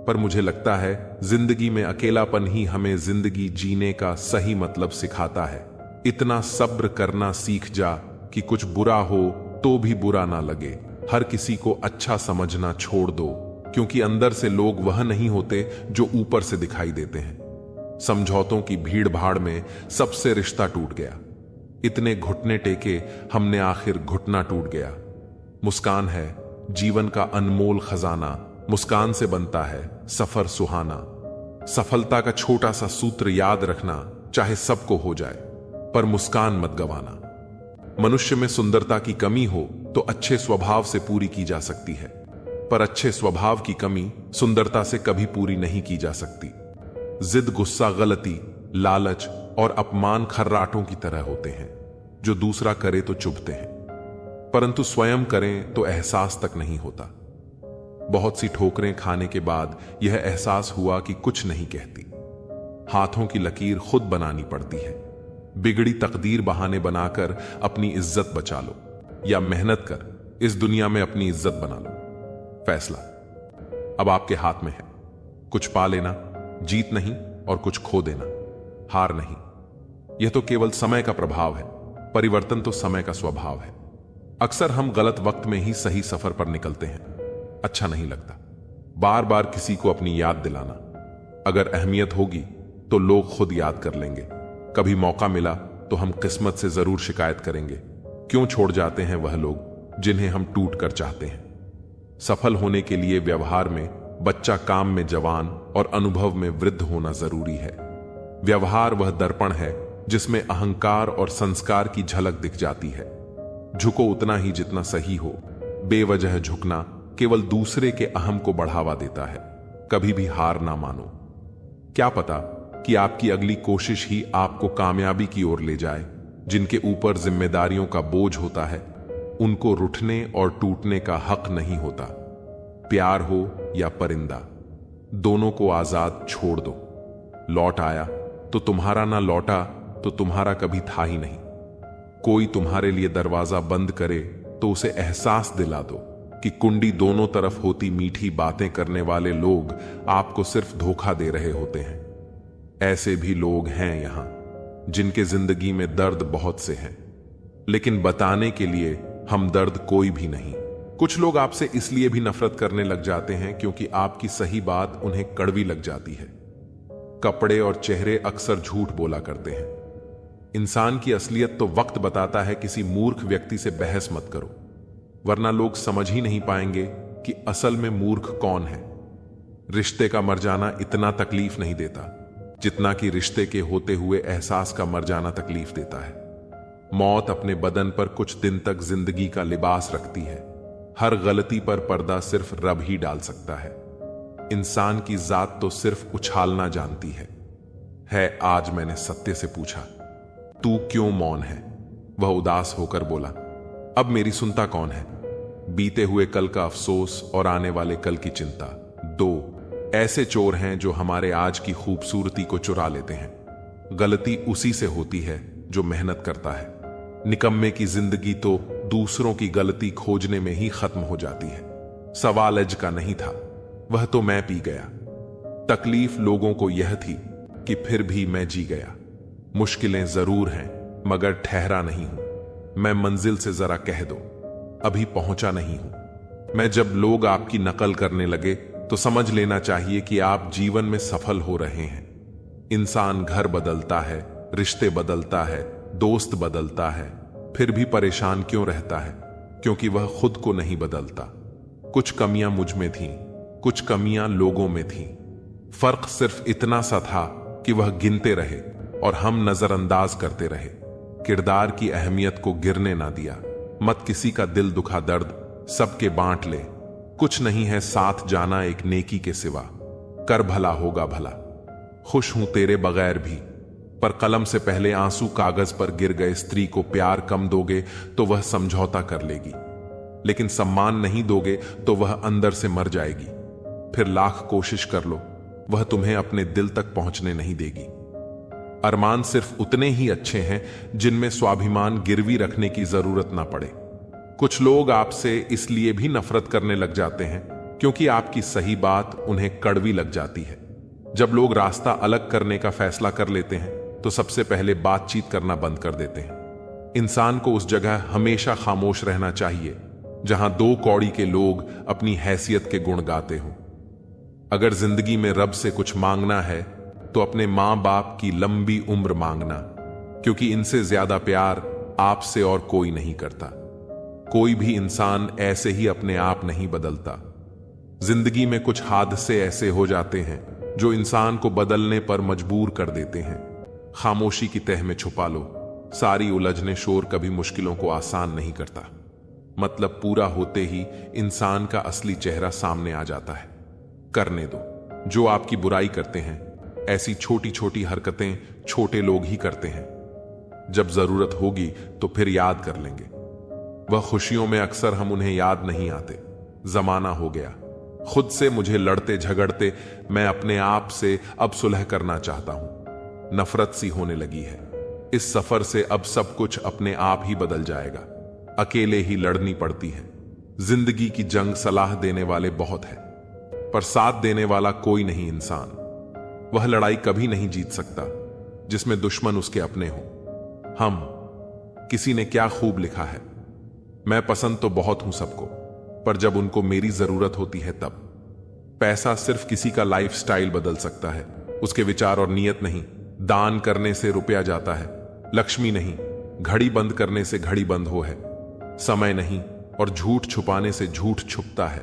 Speaker 1: पर मुझे लगता है जिंदगी में अकेलापन ही हमें जिंदगी जीने का सही मतलब सिखाता है। इतना सब्र करना सीख जा कि कुछ बुरा हो तो भी बुरा ना लगे। हर किसी को अच्छा समझना छोड़ दो, क्योंकि अंदर से लोग वह नहीं होते जो ऊपर से दिखाई देते हैं। समझौतों की भीड़ भाड़ में सबसे रिश्ता टूट गया। इतने घुटने टेके हमने आखिर घुटना टूट गया। मुस्कान है जीवन का अनमोल खजाना, मुस्कान से बनता है सफर सुहाना। सफलता का छोटा सा सूत्र याद रखना, चाहे सबको हो जाए, पर मुस्कान मत गवाना। मनुष्य में सुंदरता की कमी हो तो अच्छे स्वभाव से पूरी की जा सकती है, पर अच्छे स्वभाव की कमी सुंदरता से कभी पूरी नहीं की जा सकती। जिद, गुस्सा, गलती, लालच और अपमान खर्राटों की तरह होते हैं जो दूसरा करे तो चुभते हैं, परंतु स्वयं करें तो एहसास तक नहीं होता। बहुत सी ठोकरें खाने के बाद यह एहसास हुआ कि कुछ नहीं कहती। हाथों की लकीर खुद बनानी पड़ती है। बिगड़ी तकदीर बहाने बनाकर अपनी इज्जत बचा लो, या मेहनत कर इस दुनिया में अपनी इज्जत बना लो। फैसला अब आपके हाथ में है। कुछ पा लेना, जीत नहीं, और कुछ खो देना, हार नहीं। यह तो केवल समय का प्रभाव है, परिवर्तन तो समय का स्वभाव है। अक्सर हम गलत वक्त में ही सही सफर पर निकलते हैं। अच्छा नहीं लगता बार बार किसी को अपनी याद दिलाना। अगर अहमियत होगी तो लोग खुद याद कर लेंगे। कभी मौका मिला तो हम किस्मत से जरूर शिकायत करेंगे। क्यों छोड़ जाते हैं वह लोग जिन्हें हम टूट कर चाहते हैं। सफल होने के लिए व्यवहार में बच्चा, काम में जवान और अनुभव में वृद्ध होना जरूरी है। व्यवहार वह दर्पण है जिसमें अहंकार और संस्कार की झलक दिख जाती है। झुको उतना ही जितना सही हो। बेवजह झुकना केवल दूसरे के अहम को बढ़ावा देता है। कभी भी हार ना मानो। क्या पता कि आपकी अगली कोशिश ही आपको कामयाबी की ओर ले जाए। जिनके ऊपर जिम्मेदारियों का बोझ होता है उनको रुठने और टूटने का हक नहीं होता। प्यार हो या परिंदा, दोनों को आजाद छोड़ दो। लौट आया तो तुम्हारा, ना लौटा तो तुम्हारा कभी था ही नहीं। कोई तुम्हारे लिए दरवाजा बंद करे तो उसे एहसास दिला दो कि कुंडी दोनों तरफ होती। मीठी बातें करने वाले लोग आपको सिर्फ धोखा दे रहे होते हैं। ऐसे भी लोग हैं यहां जिनके जिंदगी में दर्द बहुत से हैं, लेकिन बताने के लिए हमदर्द कोई भी नहीं। कुछ लोग आपसे इसलिए भी नफरत करने लग जाते हैं क्योंकि आपकी सही बात उन्हें कड़वी लग जाती है। कपड़े और चेहरे अक्सर झूठ बोला करते हैं। इंसान की असलियत तो वक्त बताता है। किसी मूर्ख व्यक्ति से बहस मत करो, वरना लोग समझ ही नहीं पाएंगे कि असल में मूर्ख कौन है। रिश्ते का मर जाना इतना तकलीफ नहीं देता जितना कि रिश्ते के होते हुए एहसास का मर जाना तकलीफ देता है। मौत अपने बदन पर कुछ दिन तक जिंदगी का लिबास रखती है। हर गलती पर पर्दा सिर्फ रब ही डाल सकता है। इंसान की जात तो सिर्फ उछालना जानती है। आज मैंने सत्य से पूछा, तू क्यों मौन है? वह उदास होकर बोला, अब मेरी सुनता कौन है? बीते हुए कल का अफसोस और आने वाले कल की चिंता, दो ऐसे चोर हैं जो हमारे आज की खूबसूरती को चुरा लेते हैं। गलती उसी से होती है जो मेहनत करता है। निकम्मे की जिंदगी तो दूसरों की गलती खोजने में ही खत्म हो जाती है। सवाल अज का नहीं था, वह तो मैं पी गया। तकलीफ लोगों को यह थी कि फिर भी मैं जी गया। मुश्किलें जरूर हैं मगर ठहरा नहीं हूं। मैं मंजिल से जरा कह दो, अभी पहुंचा नहीं हूं। मैं जब लोग आपकी नकल करने लगे तो समझ लेना चाहिए कि आप जीवन में सफल हो रहे हैं। इंसान घर बदलता है, रिश्ते बदलता है, दोस्त बदलता है, फिर भी परेशान क्यों रहता है? क्योंकि वह खुद को नहीं बदलता। कुछ कमियां मुझ में थीं, कुछ कमियां लोगों में थीं। फर्क सिर्फ इतना सा था कि वह गिनते रहे और हम नजरअंदाज करते रहे। किरदार की अहमियत को गिरने ना दिया। मत किसी का दिल दुखा दर्द सबके बांट ले। कुछ नहीं है साथ जाना एक नेकी के सिवा। कर भला होगा भला। खुश हूं तेरे बगैर भी, पर कलम से पहले आंसू कागज पर गिर गए। स्त्री को प्यार कम दोगे तो वह समझौता कर लेगी, लेकिन सम्मान नहीं दोगे तो वह अंदर से मर जाएगी। फिर लाख कोशिश कर लो, वह तुम्हें अपने दिल तक पहुंचने नहीं देगी। अरमान सिर्फ उतने ही अच्छे हैं जिनमें स्वाभिमान गिरवी रखने की जरूरत ना पड़े। कुछ लोग आपसे इसलिए भी नफरत करने लग जाते हैं क्योंकि आपकी सही बात उन्हें कड़वी लग जाती है। जब लोग रास्ता अलग करने का फैसला कर लेते हैं तो सबसे पहले बातचीत करना बंद कर देते हैं। इंसान को उस जगह हमेशा खामोश रहना चाहिए जहां दो कौड़ी के लोग अपनी हैसियत के गुण गाते हों। अगर जिंदगी में रब से कुछ मांगना है तो अपने मां बाप की लंबी उम्र मांगना, क्योंकि इनसे ज्यादा प्यार आपसे और कोई नहीं करता। कोई भी इंसान ऐसे ही अपने आप नहीं बदलता। जिंदगी में कुछ हादसे ऐसे हो जाते हैं जो इंसान को बदलने पर मजबूर कर देते हैं। खामोशी की तह में छुपा लो, सारी उलझने शोर कभी मुश्किलों को आसान नहीं करता। मतलब पूरा होते ही इंसान का असली चेहरा सामने आ जाता है। करने दो, जो आपकी बुराई करते हैं ऐसी छोटी छोटी हरकतें छोटे लोग ही करते हैं। जब जरूरत होगी तो फिर याद कर लेंगे। वह खुशियों में अक्सर हम उन्हें याद नहीं आते। जमाना हो गया, खुद से मुझे लड़ते झगड़ते मैं अपने आप से अब सुलह करना चाहता हूं। नफरत सी होने लगी है। इस सफर से अब सब कुछ अपने आप ही बदल जाएगा। अकेले ही लड़नी पड़ती है। जिंदगी की जंग सलाह देने वाले बहुत है, पर साथ देने वाला कोई नहीं इंसान। वह लड़ाई कभी नहीं जीत सकता जिसमें दुश्मन उसके अपने हो। हम, किसी ने क्या खूब लिखा है, मैं पसंद तो बहुत हूं सबको, पर जब उनको मेरी जरूरत होती है तब। पैसा सिर्फ किसी का लाइफस्टाइल बदल सकता है, उसके विचार और नीयत नहीं। दान करने से रुपया जाता है, लक्ष्मी नहीं। घड़ी बंद करने से घड़ी बंद हो है, समय नहीं। और झूठ छुपाने से झूठ छुपता है,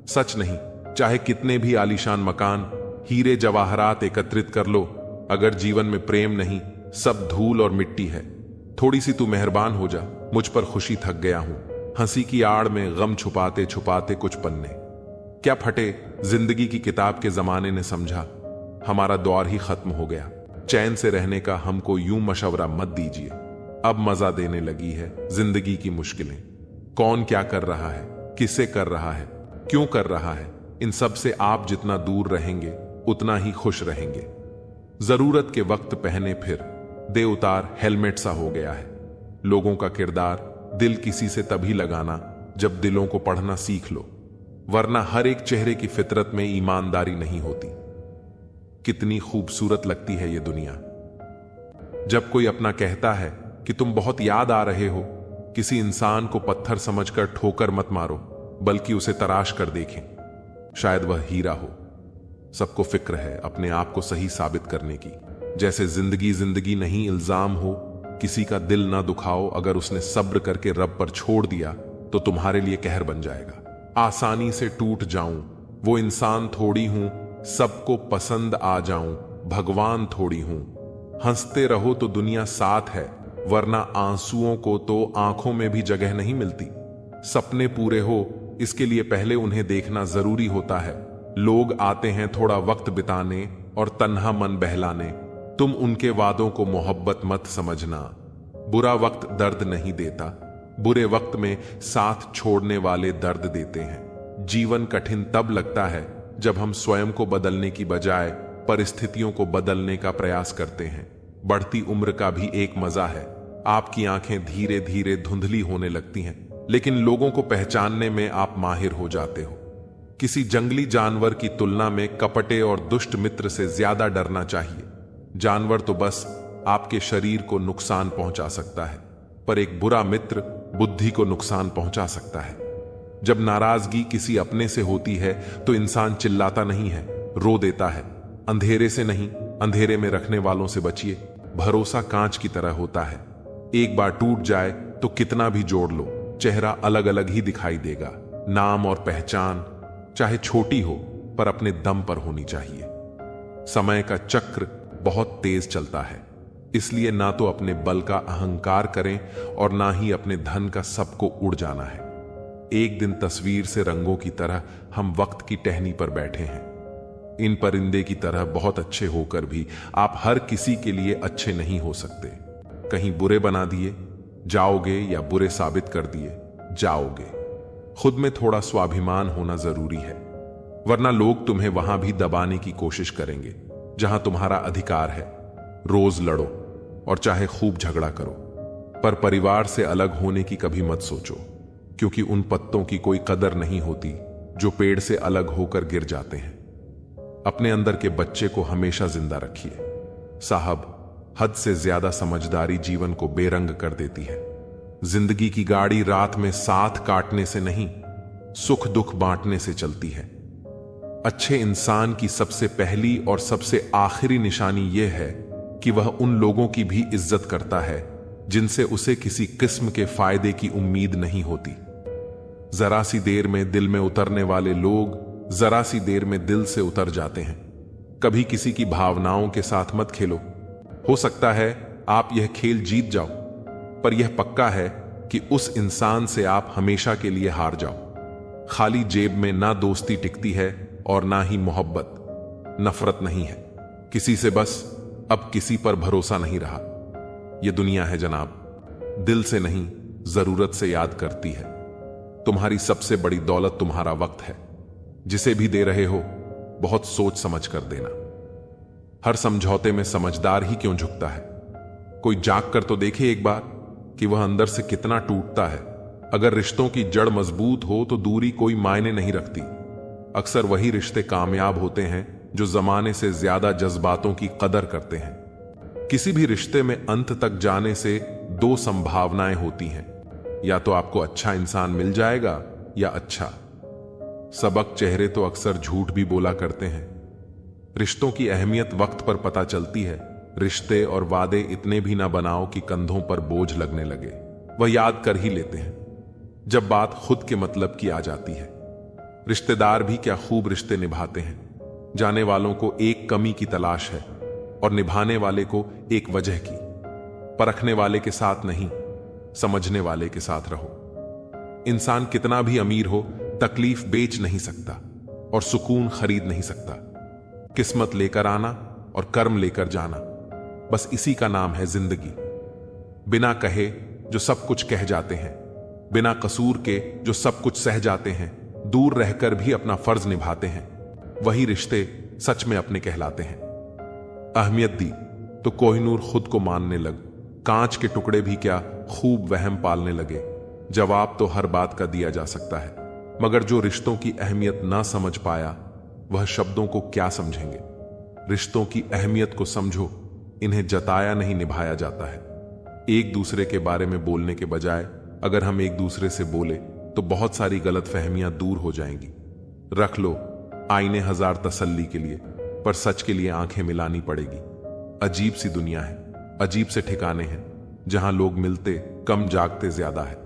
Speaker 1: सच नहीं। चाहे कितने भी आलीशान मकान, हीरे जवाहरात एकत्रित कर लो, अगर जीवन में प्रेम नहीं, सब धूल और मिट्टी है। थोड़ी सी तू मेहरबान हो जा, मुझ पर खुशी थक गया हूं। हंसी की आड़ में गम छुपाते छुपाते कुछ पन्ने क्या फटे। जिंदगी की किताब के जमाने ने समझा हमारा दौर ही खत्म हो गया। चैन से रहने का हमको यूं मशवरा मत दीजिए। अब मजा देने लगी है जिंदगी की मुश्किलें। कौन क्या कर रहा है, किससे कर रहा है, क्यों कर रहा है, इन सब से आप जितना दूर रहेंगे उतना ही खुश रहेंगे। जरूरत के वक्त पहने फिर दे उतार हेलमेट सा हो गया है। लोगों का किरदार दिल किसी से तभी लगाना जब दिलों को पढ़ना सीख लो, वरना हर एक चेहरे की फितरत में ईमानदारी नहीं होती। कितनी खूबसूरत लगती है ये दुनिया। जब कोई अपना कहता है कि तुम बहुत याद आ रहे हो, किसी इंसान को पत्थर समझकर ठोकर मत मारो, बल्कि उसे तराश कर देखें, शायद वह हीरा हो। सबको फिक्र है अपने आप को सही साबित करने की। जैसे जिंदगी जिंदगी नहीं इल्जाम हो। किसी का दिल ना दुखाओ, अगर उसने सब्र करके रब पर छोड़ दिया तो तुम्हारे लिए कहर बन जाएगा। आसानी से टूट जाऊं वो इंसान थोड़ी हूं, सबको पसंद आ जाऊं भगवान थोड़ी हूं। हंसते रहो तो दुनिया साथ है, वरना आंसुओं को तो आंखों में भी जगह नहीं मिलती। सपने पूरे हो इसके लिए पहले उन्हें देखना जरूरी होता है। लोग आते हैं थोड़ा वक्त बिताने और तन्हा मन बहलाने। तुम उनके वादों को मोहब्बत मत समझना। बुरा वक्त दर्द नहीं देता, बुरे वक्त में साथ छोड़ने वाले दर्द देते हैं। जीवन कठिन तब लगता है जब हम स्वयं को बदलने की बजाय परिस्थितियों को बदलने का प्रयास करते हैं। बढ़ती उम्र का भी एक मजा है। आपकी आंखें धीरे धीरे धुंधली होने लगती हैं, लेकिन लोगों को पहचानने में आप माहिर हो जाते हो। किसी जंगली जानवर की तुलना में कपटे और दुष्ट मित्र से ज्यादा डरना चाहिए। जानवर तो बस आपके शरीर को नुकसान पहुंचा सकता है, पर एक बुरा मित्र बुद्धि को नुकसान पहुंचा सकता है। जब नाराजगी किसी अपने से होती है तो इंसान चिल्लाता नहीं है, रो देता है। अंधेरे से नहीं, अंधेरे में रखने वालों से बचिए। भरोसा कांच की तरह होता है, एक बार टूट जाए तो कितना भी जोड़ लो, चेहरा अलग अलग ही दिखाई देगा। नाम और पहचान चाहे छोटी हो पर अपने दम पर होनी चाहिए। समय का चक्र बहुत तेज चलता है, इसलिए ना तो अपने बल का अहंकार करें और ना ही अपने धन का सबको उड़ जाना है। एक दिन तस्वीर से रंगों की तरह हम वक्त की टहनी पर बैठे हैं। इन परिंदे की तरह बहुत अच्छे होकर भी आप हर किसी के लिए अच्छे नहीं हो सकते। कहीं बुरे बना दिए जाओगे या बुरे साबित कर दिए जाओगे। खुद में थोड़ा स्वाभिमान होना जरूरी है, वरना लोग तुम्हें वहां भी दबाने की कोशिश करेंगे जहां तुम्हारा अधिकार है। रोज लड़ो और चाहे खूब झगड़ा करो, पर परिवार से अलग होने की कभी मत सोचो, क्योंकि उन पत्तों की कोई कदर नहीं होती जो पेड़ से अलग होकर गिर जाते हैं। अपने अंदर के बच्चे को हमेशा जिंदा रखिए। साहब, हद से ज्यादा समझदारी जीवन को बेरंग कर देती है। जिंदगी की गाड़ी रात में साथ काटने से नहीं, सुख दुख बांटने से चलती है। अच्छे इंसान की सबसे पहली और सबसे आखिरी निशानी यह है कि वह उन लोगों की भी इज्जत करता है जिनसे उसे किसी किस्म के फायदे की उम्मीद नहीं होती। जरा सी देर में दिल में उतरने वाले लोग जरा सी देर में दिल से उतर जाते हैं। कभी किसी की भावनाओं के साथ मत खेलो। हो सकता है आप यह खेल जीत जाओ, पर यह पक्का है कि उस इंसान से आप हमेशा के लिए हार जाओ। खाली जेब में ना दोस्ती टिकती है और ना ही मोहब्बत। नफरत नहीं है किसी से, बस अब किसी पर भरोसा नहीं रहा। यह दुनिया है जनाब, दिल से नहीं जरूरत से याद करती है। तुम्हारी सबसे बड़ी दौलत तुम्हारा वक्त है। जिसे भी दे रहे हो बहुत सोच समझ कर देना। हर समझौते में समझदार ही क्यों झुकता है। कोई जाग कर तो देखे एक बार कि वह अंदर से कितना टूटता है। अगर रिश्तों की जड़ मजबूत हो तो दूरी कोई मायने नहीं रखती। अक्सर वही रिश्ते कामयाब होते हैं जो जमाने से ज्यादा जज्बातों की कदर करते हैं। किसी भी रिश्ते में अंत तक जाने से दो संभावनाएं होती हैं, या तो आपको अच्छा इंसान मिल जाएगा या अच्छा सबक। चेहरे तो अक्सर झूठ भी बोला करते हैं। रिश्तों की अहमियत वक्त पर पता चलती है। रिश्ते और वादे इतने भी ना बनाओ कि कंधों पर बोझ लगने लगे। वह याद कर ही लेते हैं जब बात खुद के मतलब की आ जाती है। रिश्तेदार भी क्या खूब रिश्ते निभाते हैं। जाने वालों को एक कमी की तलाश है और निभाने वाले को एक वजह की। परखने वाले के साथ नहीं, समझने वाले के साथ रहो। इंसान कितना भी अमीर हो, तकलीफ बेच नहीं सकता और सुकून खरीद नहीं सकता। किस्मत लेकर आना और कर्म लेकर जाना, बस इसी का नाम है जिंदगी। बिना कहे जो सब कुछ कह जाते हैं, बिना कसूर के जो सब कुछ सह जाते हैं, दूर रहकर भी अपना फर्ज निभाते हैं, वही रिश्ते सच में अपने कहलाते हैं। अहमियत दी तो कोहिनूर खुद को मानने लग। कांच के टुकड़े भी क्या खूब वहम पालने लगे। जवाब तो हर बात का दिया जा सकता है, मगर जो रिश्तों की अहमियत ना समझ पाया वह शब्दों को क्या समझेंगे। रिश्तों की अहमियत को समझो, इन्हें जताया नहीं निभाया जाता है। एक दूसरे के बारे में बोलने के बजाय अगर हम एक दूसरे से बोले तो बहुत सारी गलतफहमियां दूर हो जाएंगी। रख लो आईने हजार तसल्ली के लिए, पर सच के लिए आंखें मिलानी पड़ेगी। अजीब सी दुनिया है, अजीब से ठिकाने हैं जहां लोग मिलते कम, जागते ज्यादा है।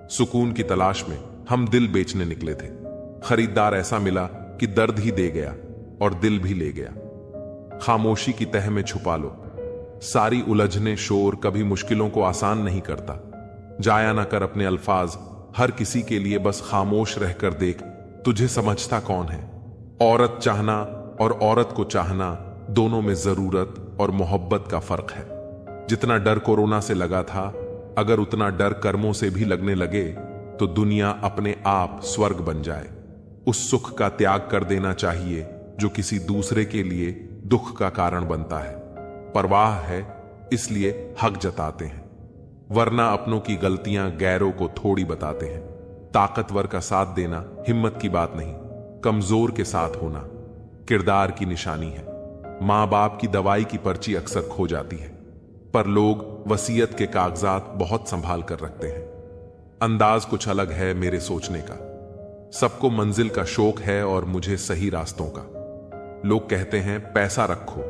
Speaker 1: सुकून की तलाश में हम दिल बेचने निकले थे। खरीदार ऐसा मिला कि दर्द ही दे गया और दिल भी ले गया। खामोशी की तह में छुपा लो। सारी उलझने शोर कभी मुश्किलों को आसान नहीं करता। जाया ना कर अपने अल्फाज हर किसी के लिए, बस खामोश रहकर देख तुझे समझता कौन है। औरत चाहना और औरत को चाहना, दोनों में जरूरत और मोहब्बत का फर्क है। जितना डर कोरोना से लगा था, अगर उतना डर कर्मों से भी लगने लगे तो दुनिया अपने आप स्वर्ग बन जाए। उस सुख का त्याग कर देना चाहिए जो किसी दूसरे के लिए दुख का कारण बनता है। परवाह है इसलिए हक जताते हैं, वरना अपनों की गलतियां गैरों को थोड़ी बताते हैं। ताकतवर का साथ देना हिम्मत की बात नहीं, कमजोर के साथ होना किरदार की निशानी है। मां बाप की दवाई की पर्ची अक्सर खो जाती है, पर लोग वसीयत के कागजात बहुत संभाल कर रखते हैं। अंदाज कुछ अलग है मेरे सोचने का। सबको मंजिल का शौक है और मुझे सही रास्तों का। लोग कहते हैं पैसा रखो,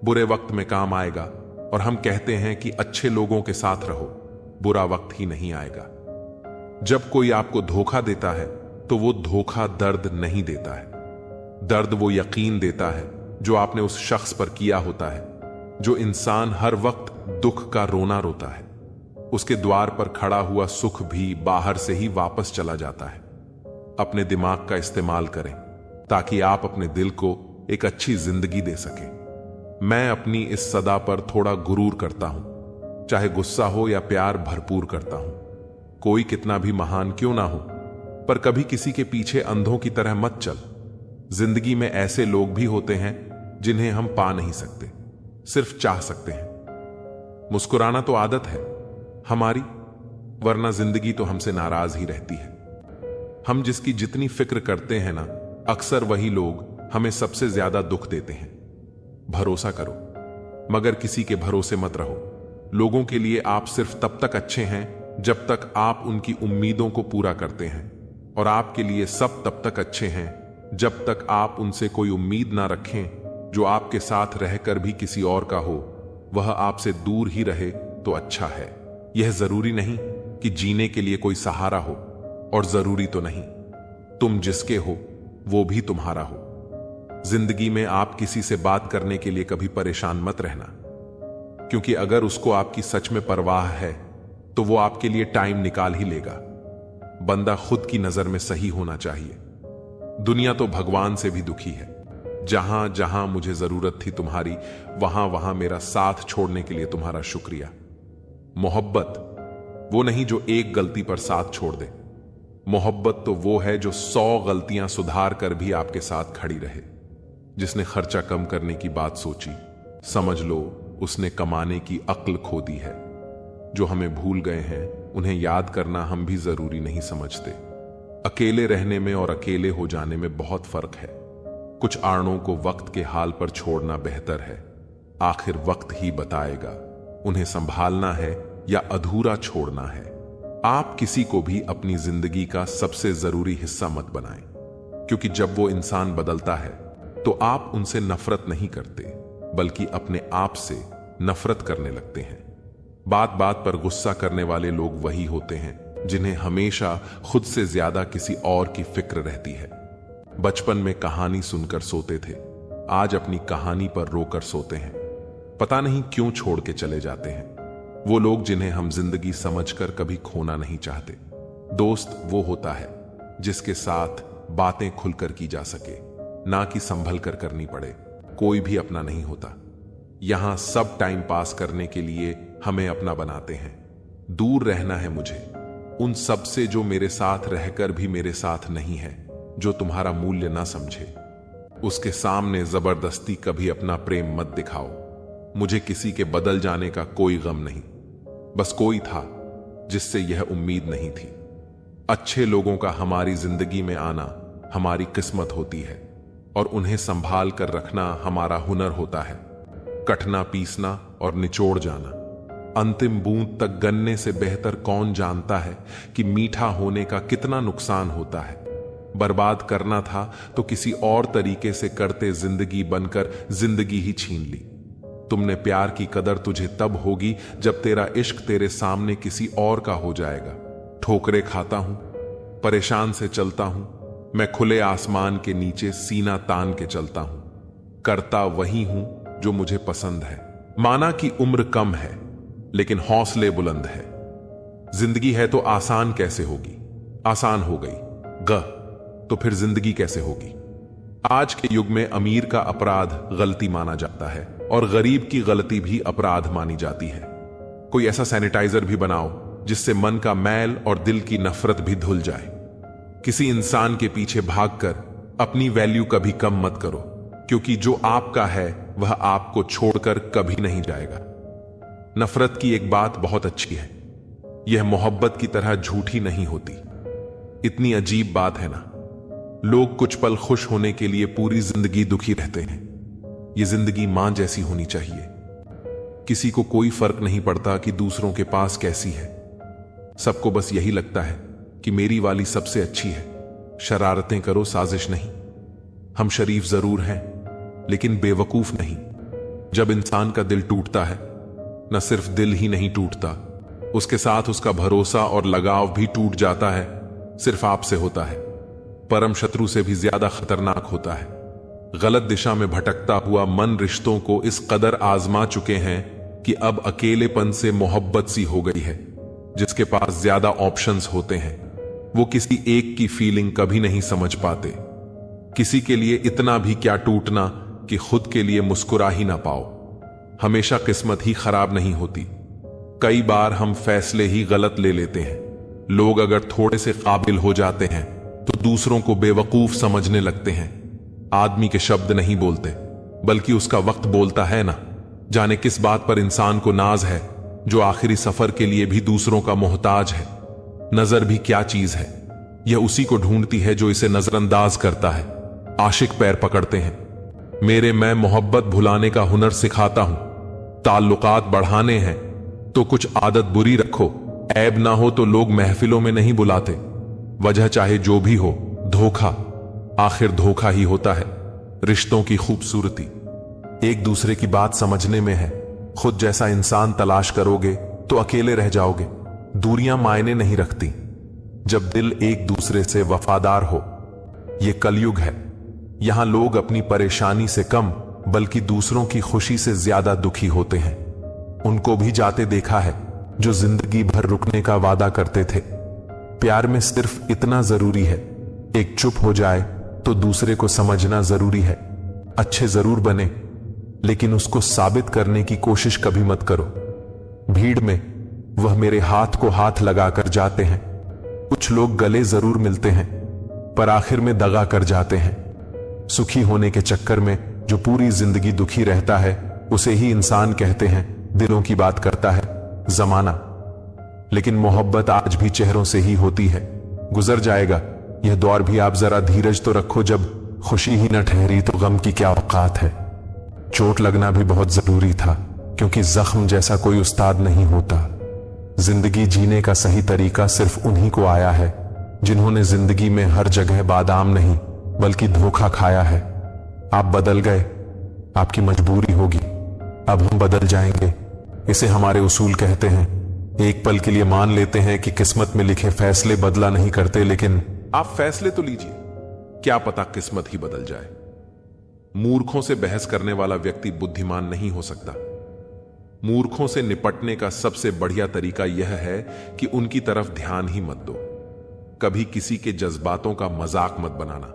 Speaker 1: बुरे वक्त में काम आएगा, और हम कहते हैं कि अच्छे लोगों के साथ रहो, बुरा वक्त ही नहीं आएगा। जब कोई आपको धोखा देता है तो वो धोखा दर्द नहीं देता है। दर्द वो यकीन देता है जो आपने उस शख्स पर किया होता है। जो इंसान हर वक्त दुख का रोना रोता है, उसके द्वार पर खड़ा हुआ सुख भी बाहर से ही वापस चला जाता है। अपने दिमाग का इस्तेमाल करें ताकि आप अपने दिल को एक अच्छी जिंदगी दे सकें। मैं अपनी इस सदा पर थोड़ा गुरूर करता हूं, चाहे गुस्सा हो या प्यार भरपूर करता हूं। कोई कितना भी महान क्यों ना हो, पर कभी किसी के पीछे अंधों की तरह मत चल। जिंदगी में ऐसे लोग भी होते हैं जिन्हें हम पा नहीं सकते, सिर्फ चाह सकते हैं। मुस्कुराना तो आदत है हमारी, वरना जिंदगी तो हमसे नाराज ही रहती है। हम जिसकी जितनी फिक्र करते हैं ना, अक्सर वही लोग हमें सबसे ज्यादा दुख देते हैं। भरोसा करो, मगर किसी के भरोसे मत रहो। लोगों के लिए आप सिर्फ तब तक अच्छे हैं जब तक आप उनकी उम्मीदों को पूरा करते हैं, और आपके लिए सब तब तक अच्छे हैं जब तक आप उनसे कोई उम्मीद ना रखें। जो आपके साथ रहकर भी किसी और का हो, वह आपसे दूर ही रहे तो अच्छा है। यह जरूरी नहीं कि जीने के लिए कोई सहारा हो, और जरूरी तो नहीं तुम जिसके हो वो भी तुम्हारा हो। जिंदगी में आप किसी से बात करने के लिए कभी परेशान मत रहना, क्योंकि अगर उसको आपकी सच में परवाह है तो वो आपके लिए टाइम निकाल ही लेगा। बंदा खुद की नजर में सही होना चाहिए। दुनिया तो भगवान से भी दुखी है। जहां जहां मुझे जरूरत थी तुम्हारी, वहां वहां मेरा साथ छोड़ने के लिए तुम्हारा शुक्रिया। मोहब्बत वो नहीं जो एक गलती पर साथ छोड़ दे। मोहब्बत तो वो है जो 100 गलतियां सुधार कर भी आपके साथ खड़ी रहे। जिसने खर्चा कम करने की बात सोची, समझ लो उसने कमाने की अक्ल खो दी है। जो हमें भूल गए हैं उन्हें याद करना हम भी जरूरी नहीं समझते। अकेले रहने में और अकेले हो जाने में बहुत फर्क है। कुछ आड़ों को वक्त के हाल पर छोड़ना बेहतर है। आखिर वक्त ही बताएगा उन्हें संभालना है या अधूरा छोड़ना है। आप किसी को भी अपनी जिंदगी का सबसे जरूरी हिस्सा मत बनाएं, क्योंकि जब वो इंसान बदलता है तो आप उनसे नफरत नहीं करते, बल्कि अपने आप से नफरत करने लगते हैं। बात बात पर गुस्सा करने वाले लोग वही होते हैं जिन्हें हमेशा खुद से ज्यादा किसी और की फिक्र रहती है। बचपन में कहानी सुनकर सोते थे, आज अपनी कहानी पर रोकर सोते हैं। पता नहीं क्यों छोड़ के चले जाते हैं वो लोग जिन्हें हम जिंदगी समझकर कभी खोना नहीं चाहते। दोस्त वो होता है जिसके साथ बातें खुलकर की जा सके, ना कि संभल कर करनी पड़े। कोई भी अपना नहीं होता। यहां सब टाइम पास करने के लिए हमें अपना बनाते हैं। दूर रहना है मुझे उन सब से जो मेरे साथ रहकर भी मेरे साथ नहीं है, जो तुम्हारा मूल्य ना समझे। उसके सामने जबरदस्ती कभी अपना प्रेम मत दिखाओ। मुझे किसी के बदल जाने का कोई गम नहीं, बस कोई था जिससे यह उम्मीद नहीं थी। अच्छे लोगों का हमारी जिंदगी में आना हमारी किस्मत होती है और उन्हें संभाल कर रखना हमारा हुनर होता है। कटना, पीसना और निचोड़ जाना, अंतिम बूंद तक गन्ने से बेहतर कौन जानता है कि मीठा होने का कितना नुकसान होता है। बर्बाद करना था तो किसी और तरीके से करते, जिंदगी बनकर जिंदगी ही छीन ली। तुमने प्यार की कदर तुझे तब होगी जब तेरा इश्क तेरे सामने किसी और का हो जाएगा। ठोकरे खाता हूं, परेशान से चलता हूं, मैं खुले आसमान के नीचे सीना तान के चलता हूं। करता वही हूं जो मुझे पसंद है। माना कि उम्र कम है लेकिन हौसले बुलंद है। जिंदगी है तो आसान कैसे होगी? आसान हो गई तो फिर जिंदगी कैसे होगी? आज के युग में अमीर का अपराध गलती माना जाता है और गरीब की गलती भी अपराध मानी जाती है। कोई ऐसा सैनिटाइजर भी बनाओ जिससे मन का मैल और दिल की नफरत भी धुल जाए। किसी इंसान के पीछे भागकर अपनी वैल्यू कभी कम मत करो, क्योंकि जो आपका है वह आपको छोड़कर कभी नहीं जाएगा। नफरत की एक बात बहुत अच्छी है, यह मोहब्बत की तरह झूठी नहीं होती। इतनी अजीब बात है ना, लोग कुछ पल खुश होने के लिए पूरी जिंदगी दुखी रहते हैं। यह जिंदगी मां जैसी होनी चाहिए। किसी को कोई फर्क नहीं पड़ता कि दूसरों के पास कैसी है। सबको बस यही लगता है कि मेरी वाली सबसे अच्छी है। शरारतें करो, साजिश नहीं। हम शरीफ जरूर हैं लेकिन बेवकूफ नहीं। जब इंसान का दिल टूटता है, न सिर्फ दिल ही नहीं टूटता, उसके साथ उसका भरोसा और लगाव भी टूट जाता है। सिर्फ आपसे होता है। परम शत्रु से भी ज्यादा खतरनाक होता है। गलत दिशा में भटकता हुआ मन रिश्तों को इस कदर आजमा चुके हैं कि अब अकेलेपन से मोहब्बत सी हो गई है। जिसके पास ज्यादा ऑप्शंस होते हैं वो किसी एक की फीलिंग कभी नहीं समझ पाते। किसी के लिए इतना भी क्या टूटना कि खुद के लिए मुस्कुरा ही ना पाओ। हमेशा किस्मत ही खराब नहीं होती। कई बार हम फैसले ही गलत ले लेते हैं। लोग अगर थोड़े से काबिल हो जाते हैं तो दूसरों को बेवकूफ समझने लगते हैं। आदमी के शब्द नहीं बोलते बल्कि उसका वक्त बोलता है ना। जाने किस बात पर इंसान को नाज है जो आखिरी सफर के लिए भी दूसरों का मोहताज है। नजर भी क्या चीज है, यह उसी को ढूंढती है जो इसे नजरअंदाज करता है। आशिक पैर पकड़ते हैं, मेरे मैं मोहब्बत भुलाने का हुनर सिखाता हूं। ताल्लुकात बढ़ाने हैं तो कुछ आदत बुरी रखो। ऐब ना हो तो लोग महफिलों में नहीं बुलाते। वजह चाहे जो भी हो, धोखा आखिर धोखा ही होता है। रिश्तों की खूबसूरती एक दूसरे की बात समझने में है। खुद जैसा इंसान तलाश करोगे तो अकेले रह जाओगे। दूरियां मायने नहीं रखती जब दिल एक दूसरे से वफादार हो।
Speaker 2: ये कलयुग है। यहां लोग अपनी परेशानी से कम बल्कि दूसरों की खुशी से ज्यादा दुखी होते हैं। उनको भी जाते देखा है जो जिंदगी भर रुकने का वादा करते थे। प्यार में सिर्फ इतना जरूरी है, एक चुप हो जाए तो दूसरे को समझना जरूरी है। अच्छे जरूर बने, लेकिन उसको साबित करने की कोशिश कभी मत करो। भीड़ में वह मेरे हाथ को हाथ लगाकर जाते हैं। कुछ लोग गले जरूर मिलते हैं, पर आखिर में दगा कर जाते हैं। सुखी होने के चक्कर में जो पूरी जिंदगी दुखी रहता है, उसे ही इंसान कहते हैं। दिलों की बात करता है जमाना, लेकिन मोहब्बत आज भी चेहरों से ही होती है। गुजर जाएगा यह दौर भी, आप जरा धीरज तो रखो। जब खुशी ही न ठहरी तो गम की क्या औकात है। चोट लगना भी बहुत जरूरी था, क्योंकि जख्म जैसा कोई उस्ताद नहीं होता। जिंदगी जीने का सही तरीका सिर्फ उन्हीं को आया है जिन्होंने जिंदगी में हर जगह बादाम नहीं बल्कि धोखा खाया है। आप बदल गए, आपकी मजबूरी होगी, अब हम बदल जाएंगे। इसे हमारे उसूल कहते हैं। एक पल के लिए मान लेते हैं कि किस्मत में लिखे फैसले बदला नहीं करते, लेकिन
Speaker 1: आप फैसले तो लीजिए, क्या पता किस्मत ही बदल जाए। मूर्खों से बहस करने वाला व्यक्ति बुद्धिमान नहीं हो सकता। मूर्खों से निपटने का सबसे बढ़िया तरीका यह है कि उनकी तरफ ध्यान ही मत दो। कभी किसी के जज्बातों का मजाक मत बनाना।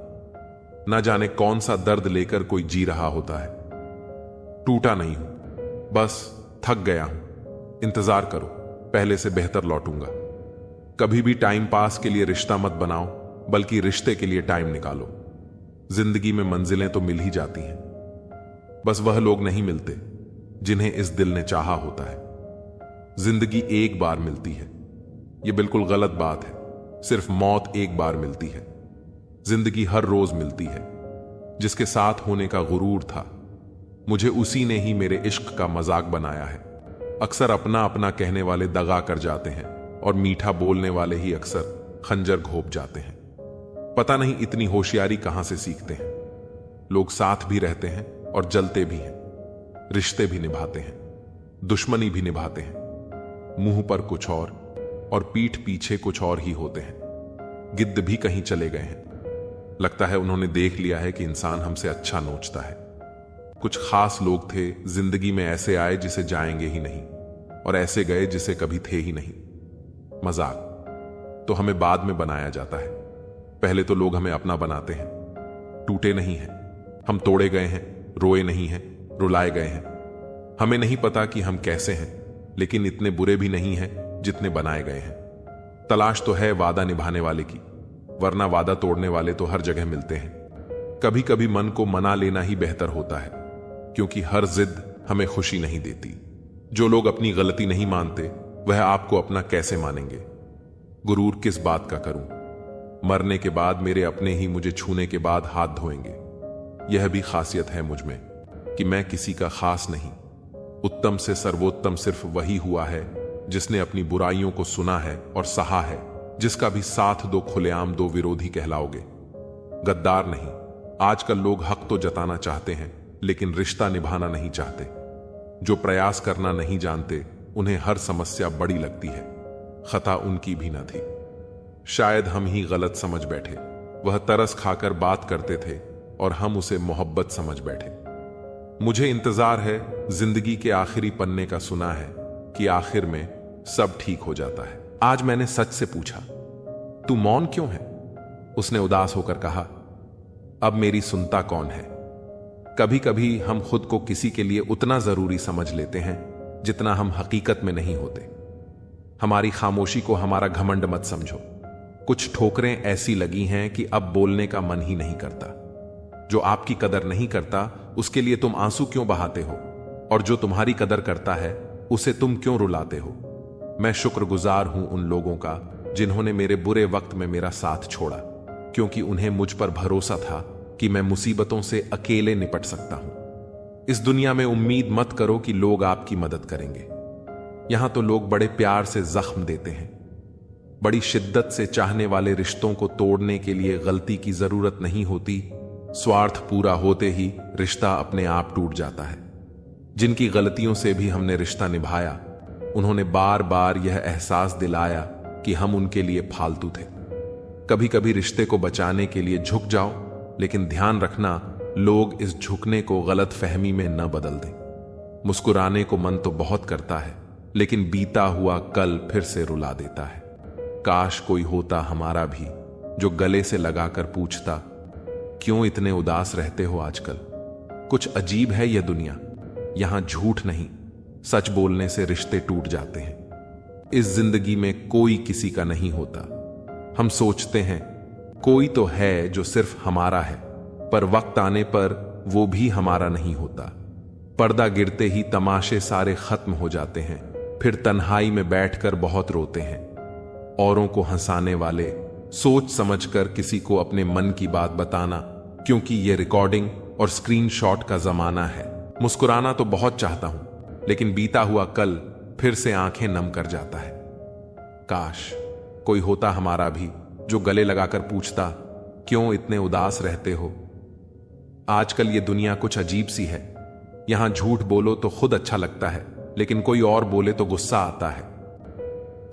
Speaker 1: ना जाने कौन सा दर्द लेकर कोई जी रहा होता है। टूटा नहीं हूं, बस थक गया हूं। इंतजार करो, पहले से बेहतर लौटूंगा। कभी भी टाइम पास के लिए रिश्ता मत बनाओ, बल्कि रिश्ते के लिए टाइम निकालो। जिंदगी में मंजिलें तो मिल ही जाती हैं, बस वह लोग नहीं मिलते जिन्हें इस दिल ने चाहा होता है। जिंदगी एक बार मिलती है, यह बिल्कुल गलत बात है। सिर्फ मौत एक बार मिलती है। जिंदगी हर रोज मिलती है। जिसके साथ होने का गुरूर था, मुझे उसी ने ही मेरे इश्क का मजाक बनाया है। अक्सर अपना अपना कहने वाले दगा कर जाते हैं, और मीठा बोलने वाले ही अक्सर खंजर घोंप जाते हैं। पता नहीं इतनी होशियारी कहां से सीखते हैं। लोग साथ भी रहते हैं और जलते भी हैं, रिश्ते भी निभाते हैं, दुश्मनी भी निभाते हैं। मुंह पर कुछ और पीठ पीछे कुछ और ही होते हैं। गिद्ध भी कहीं चले गए हैं। लगता है उन्होंने देख लिया है कि इंसान हमसे अच्छा नोचता है। कुछ खास लोग थे जिंदगी में, ऐसे आए जिसे जाएंगे ही नहीं, और ऐसे गए जिसे कभी थे ही नहीं। मजाक तो हमें बाद में बनाया जाता है, पहले तो लोग हमें अपना बनाते हैं। टूटे नहीं हैं, हम तोड़े गए हैं। रोए नहीं हैं, रुलाए गए हैं। हमें नहीं पता कि हम कैसे हैं, लेकिन इतने बुरे भी नहीं हैं जितने बनाए गए हैं। तलाश तो है वादा निभाने वाले की, वरना वादा तोड़ने वाले तो हर जगह मिलते हैं। कभी कभी मन को मना लेना ही बेहतर होता है, क्योंकि हर जिद हमें खुशी नहीं देती। जो लोग अपनी गलती नहीं मानते, वह आपको अपना कैसे मानेंगे। गुरूर किस बात का करूं, मरने के बाद मेरे अपने ही मुझे छूने के बाद हाथ धोएंगे। यह भी खासियत है मुझ में कि मैं किसी का खास नहीं। उत्तम से सर्वोत्तम सिर्फ वही हुआ है जिसने अपनी बुराइयों को सुना है और सहा है। जिसका भी साथ दो खुलेआम दो विरोधी कहलाओगे, गद्दार नहीं। आजकल लोग हक तो जताना चाहते हैं, लेकिन रिश्ता निभाना नहीं चाहते। जो प्रयास करना नहीं जानते, उन्हें हर समस्या बड़ी लगती है। खता उनकी भी न थी, शायद हम ही गलत समझ बैठे। वह तरस खाकर बात करते थे और हम उसे मोहब्बत समझ बैठे। मुझे इंतजार है जिंदगी के आखिरी पन्ने का, सुना है कि आखिर में सब ठीक हो जाता है। आज मैंने सच से पूछा, तू मौन क्यों है? उसने उदास होकर कहा, अब मेरी सुनता कौन है? कभी कभी हम खुद को किसी के लिए उतना जरूरी समझ लेते हैं जितना हम हकीकत में नहीं होते। हमारी खामोशी को हमारा घमंड मत समझो। कुछ ठोकरें ऐसी लगी हैं कि अब बोलने का मन ही नहीं करता। जो आपकी कदर नहीं करता, उसके लिए तुम आंसू क्यों बहाते हो? और जो तुम्हारी कदर करता है, उसे तुम क्यों रुलाते हो? मैं शुक्रगुजार हूं उन लोगों का जिन्होंने मेरे बुरे वक्त में मेरा साथ छोड़ा, क्योंकि उन्हें मुझ पर भरोसा था कि मैं मुसीबतों से अकेले निपट सकता हूं। इस दुनिया में उम्मीद मत करो कि लोग आपकी मदद करेंगे। यहां तो लोग बड़े प्यार से जख्म देते हैं। बड़ी शिद्दत से चाहने वाले रिश्तों को तोड़ने के लिए गलती की जरूरत नहीं होती। स्वार्थ पूरा होते ही रिश्ता अपने आप टूट जाता है। जिनकी गलतियों से भी हमने रिश्ता निभाया, उन्होंने बार बार यह एहसास दिलाया कि हम उनके लिए फालतू थे।
Speaker 2: कभी कभी रिश्ते को बचाने के लिए झुक जाओ, लेकिन ध्यान रखना लोग इस झुकने को गलत फहमी में न बदल दें। मुस्कुराने को मन तो बहुत करता है, लेकिन बीता हुआ कल फिर से रुला देता है। काश कोई होता हमारा भी जो गले से लगाकर पूछता, क्यों इतने उदास रहते हो आजकल। कुछ अजीब है यह दुनिया, यहां झूठ नहीं, सच बोलने से रिश्ते टूट जाते हैं। इस जिंदगी में कोई किसी का नहीं होता। हम सोचते हैं कोई तो है जो सिर्फ हमारा है, पर वक्त आने पर वो भी हमारा नहीं होता। पर्दा गिरते ही तमाशे सारे खत्म हो जाते हैं, फिर तन्हाई में बैठकर बहुत रोते हैं। औरों को हंसाने वाले, सोच समझकर किसी को अपने मन की बात बताना, क्योंकि ये रिकॉर्डिंग और स्क्रीनशॉट का जमाना है। मुस्कुराना तो बहुत चाहता हूं, लेकिन बीता हुआ कल फिर से आंखें नम कर जाता है। काश कोई होता हमारा भी जो गले लगाकर पूछता, क्यों इतने उदास रहते हो। आजकल ये दुनिया कुछ अजीब सी है। यहां झूठ बोलो तो खुद अच्छा लगता है, लेकिन कोई और बोले तो गुस्सा आता है।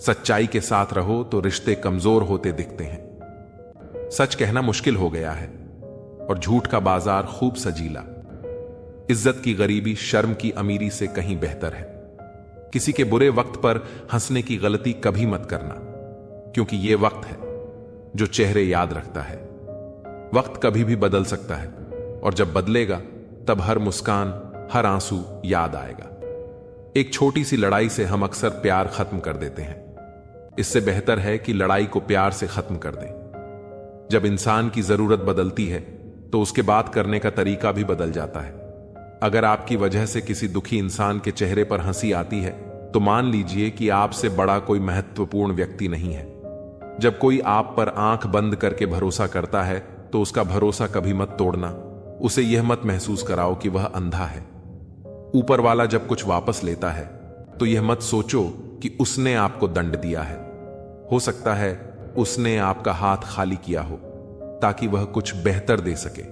Speaker 2: सच्चाई के साथ रहो तो रिश्ते कमजोर होते दिखते हैं। सच कहना मुश्किल हो गया है और झूठ का बाजार खूब सजीला। इज्जत की गरीबी शर्म की अमीरी से कहीं बेहतर है। किसी के बुरे वक्त पर हंसने की गलती कभी मत करना, क्योंकि यह वक्त है जो चेहरे याद रखता है। वक्त कभी भी बदल सकता है, और जब बदलेगा तब हर मुस्कान, हर आंसू याद आएगा। एक छोटी सी लड़ाई से हम अक्सर प्यार खत्म कर देते हैं। इससे बेहतर है कि लड़ाई को प्यार से खत्म कर दें। जब इंसान की जरूरत बदलती है तो उसके बात करने का तरीका भी बदल जाता है। अगर आपकी वजह से किसी दुखी इंसान के चेहरे पर हंसी आती है, तो मान लीजिए कि आपसे बड़ा कोई महत्वपूर्ण व्यक्ति नहीं है। जब कोई आप पर आंख बंद करके भरोसा करता है, तो उसका भरोसा कभी मत तोड़ना। उसे यह मत महसूस कराओ कि वह अंधा है। ऊपर वाला जब कुछ वापस लेता है, तो यह मत सोचो कि उसने आपको दंड दिया है। हो सकता है उसने आपका हाथ खाली किया हो, ताकि वह कुछ बेहतर दे सके।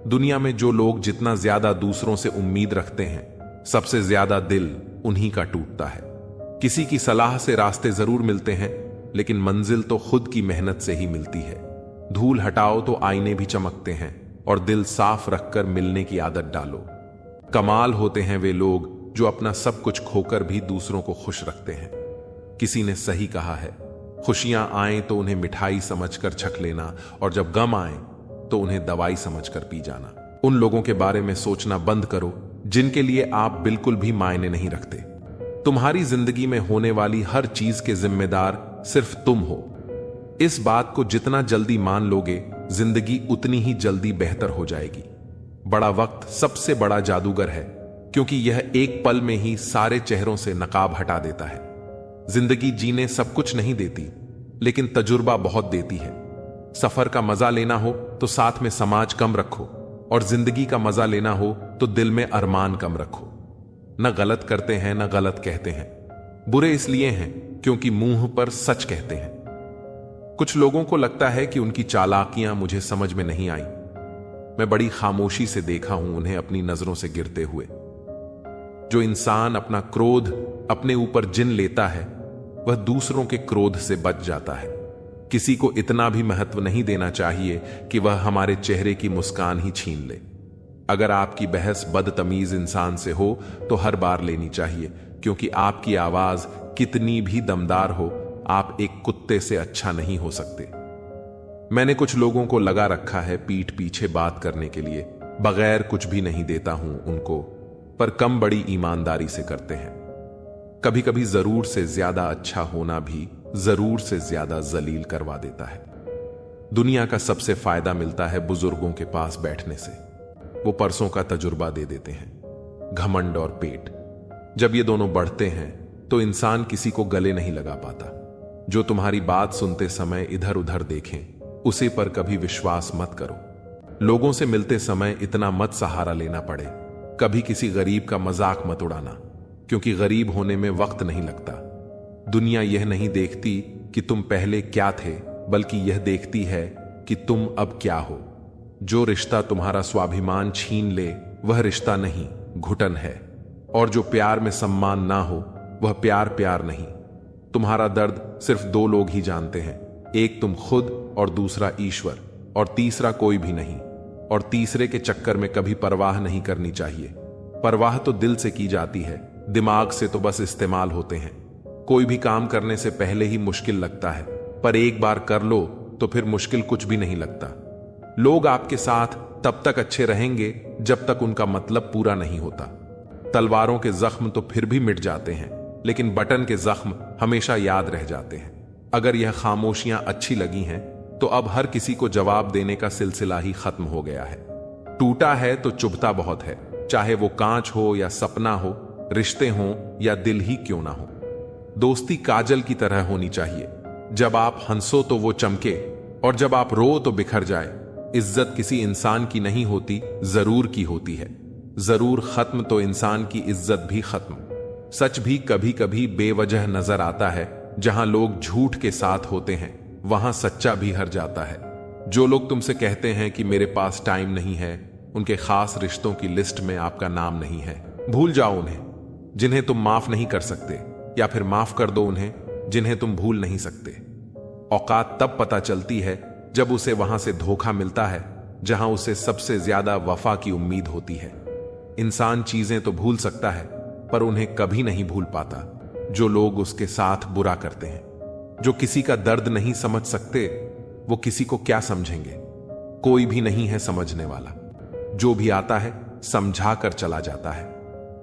Speaker 2: दुनिया में जो लोग जितना ज्यादा दूसरों से उम्मीद रखते हैं, सबसे ज्यादा दिल उन्हीं का टूटता है। किसी की सलाह से रास्ते जरूर मिलते हैं, लेकिन मंजिल तो खुद की मेहनत से ही मिलती है। धूल हटाओ तो आईने भी चमकते हैं, और दिल साफ रखकर मिलने की आदत डालो। कमाल होते हैं वे लोग जो अपना सब कुछ खोकर भी दूसरों को खुश रखते हैं। किसी ने सही कहा है, खुशियां आए तो उन्हें मिठाई समझकर छक लेना, और जब गम आए तो उन्हें दवाई समझकर पी जाना। उन लोगों के बारे में सोचना बंद करो जिनके लिए आप बिल्कुल भी मायने नहीं रखते। तुम्हारी जिंदगी में होने वाली हर चीज के जिम्मेदार सिर्फ तुम हो। इस बात को जितना जल्दी मान लोगे, जिंदगी उतनी ही जल्दी बेहतर हो जाएगी। बड़ा वक्त सबसे बड़ा जादूगर है, क्योंकि यह एक पल में ही सारे चेहरों से नकाब हटा देता है। जिंदगी जीने सब कुछ नहीं देती, लेकिन तजुर्बा बहुत देती है। सफर का मजा लेना हो तो साथ में समाज कम रखो, और जिंदगी का मजा लेना हो तो दिल में अरमान कम रखो। न गलत करते हैं न गलत कहते हैं। बुरे इसलिए हैं क्योंकि मुंह पर सच कहते हैं। कुछ लोगों को लगता है कि उनकी चालाकियां मुझे समझ में नहीं आई। मैं बड़ी खामोशी से देखा हूं उन्हें अपनी नजरों से गिरते हुए। जो इंसान अपना क्रोध अपने ऊपर जिन लेता है, वह दूसरों के क्रोध से बच जाता है। किसी को इतना भी महत्व नहीं देना चाहिए कि वह हमारे चेहरे की मुस्कान ही छीन ले। अगर आपकी बहस बदतमीज इंसान से हो तो हर बार लेनी चाहिए, क्योंकि आपकी आवाज कितनी भी दमदार हो, आप एक कुत्ते से अच्छा नहीं हो सकते। मैंने कुछ लोगों को लगा रखा है पीठ पीछे बात करने के लिए। बगैर कुछ भी नहीं देता हूं उनको, पर कम बड़ी ईमानदारी से करते हैं। कभी कभी जरूर से ज्यादा अच्छा होना भी जरूर से ज्यादा जलील करवा देता है। दुनिया का सबसे फायदा मिलता है बुजुर्गों के पास बैठने से। वो परसों का तजुर्बा दे देते हैं। घमंड और पेट, जब ये दोनों बढ़ते हैं तो इंसान किसी को गले नहीं लगा पाता। जो तुम्हारी बात सुनते समय इधर उधर देखें, उसे पर कभी विश्वास मत करो। लोगों से मिलते समय इतना मत सहारा लेना पड़े। कभी किसी गरीब का मजाक मत उड़ाना, क्योंकि गरीब होने में वक्त नहीं लगता। दुनिया यह नहीं देखती कि तुम पहले क्या थे, बल्कि यह देखती है कि तुम अब क्या हो। जो रिश्ता तुम्हारा स्वाभिमान छीन ले, वह रिश्ता नहीं, घुटन है। और जो प्यार में सम्मान ना हो, वह प्यार प्यार नहीं। तुम्हारा दर्द सिर्फ दो लोग ही जानते हैं, एक तुम खुद और दूसरा ईश्वर, और तीसरा कोई भी नहीं। और तीसरे के चक्कर में कभी परवाह नहीं करनी चाहिए। परवाह तो दिल से की जाती है, दिमाग से तो बस इस्तेमाल होते हैं। कोई भी काम करने से पहले ही मुश्किल लगता है, पर एक बार कर लो तो फिर मुश्किल कुछ भी नहीं लगता। लोग आपके साथ तब तक अच्छे रहेंगे जब तक उनका मतलब पूरा नहीं होता। तलवारों के जख्म तो फिर भी मिट जाते हैं, लेकिन बटन के जख्म हमेशा याद रह जाते हैं। अगर यह खामोशियां अच्छी लगी हैं तो अब हर किसी को जवाब देने का सिलसिला ही खत्म हो गया है। टूटा है तो चुभता बहुत है, चाहे वो कांच हो या सपना हो, रिश्ते हों या दिल ही क्यों ना हो। दोस्ती काजल की तरह होनी चाहिए, जब आप हंसो तो वो चमके और जब आप रो तो बिखर जाए। इज्जत किसी इंसान की नहीं होती, जरूर की होती है। जरूर खत्म तो इंसान की इज्जत भी खत्म। सच भी कभी कभी बेवजह नजर आता है। जहां लोग झूठ के साथ होते हैं वहां सच्चा भी हर जाता है। जो लोग तुमसे कहते हैं कि मेरे पास टाइम नहीं है, उनके खास रिश्तों की लिस्ट में आपका नाम नहीं है। भूल जाओ उन्हें जिन्हें तुम माफ नहीं कर सकते, या फिर माफ कर दो उन्हें जिन्हें तुम भूल नहीं सकते। औकात तब पता चलती है जब उसे वहां से धोखा मिलता है जहां उसे सबसे ज्यादा वफा की उम्मीद होती है। इंसान चीजें तो भूल सकता है, पर उन्हें कभी नहीं भूल पाता जो लोग उसके साथ बुरा करते हैं। जो किसी का दर्द नहीं समझ सकते, वो किसी को क्या समझेंगे। कोई भी नहीं है समझने वाला। जो भी आता है समझा कर चला जाता है।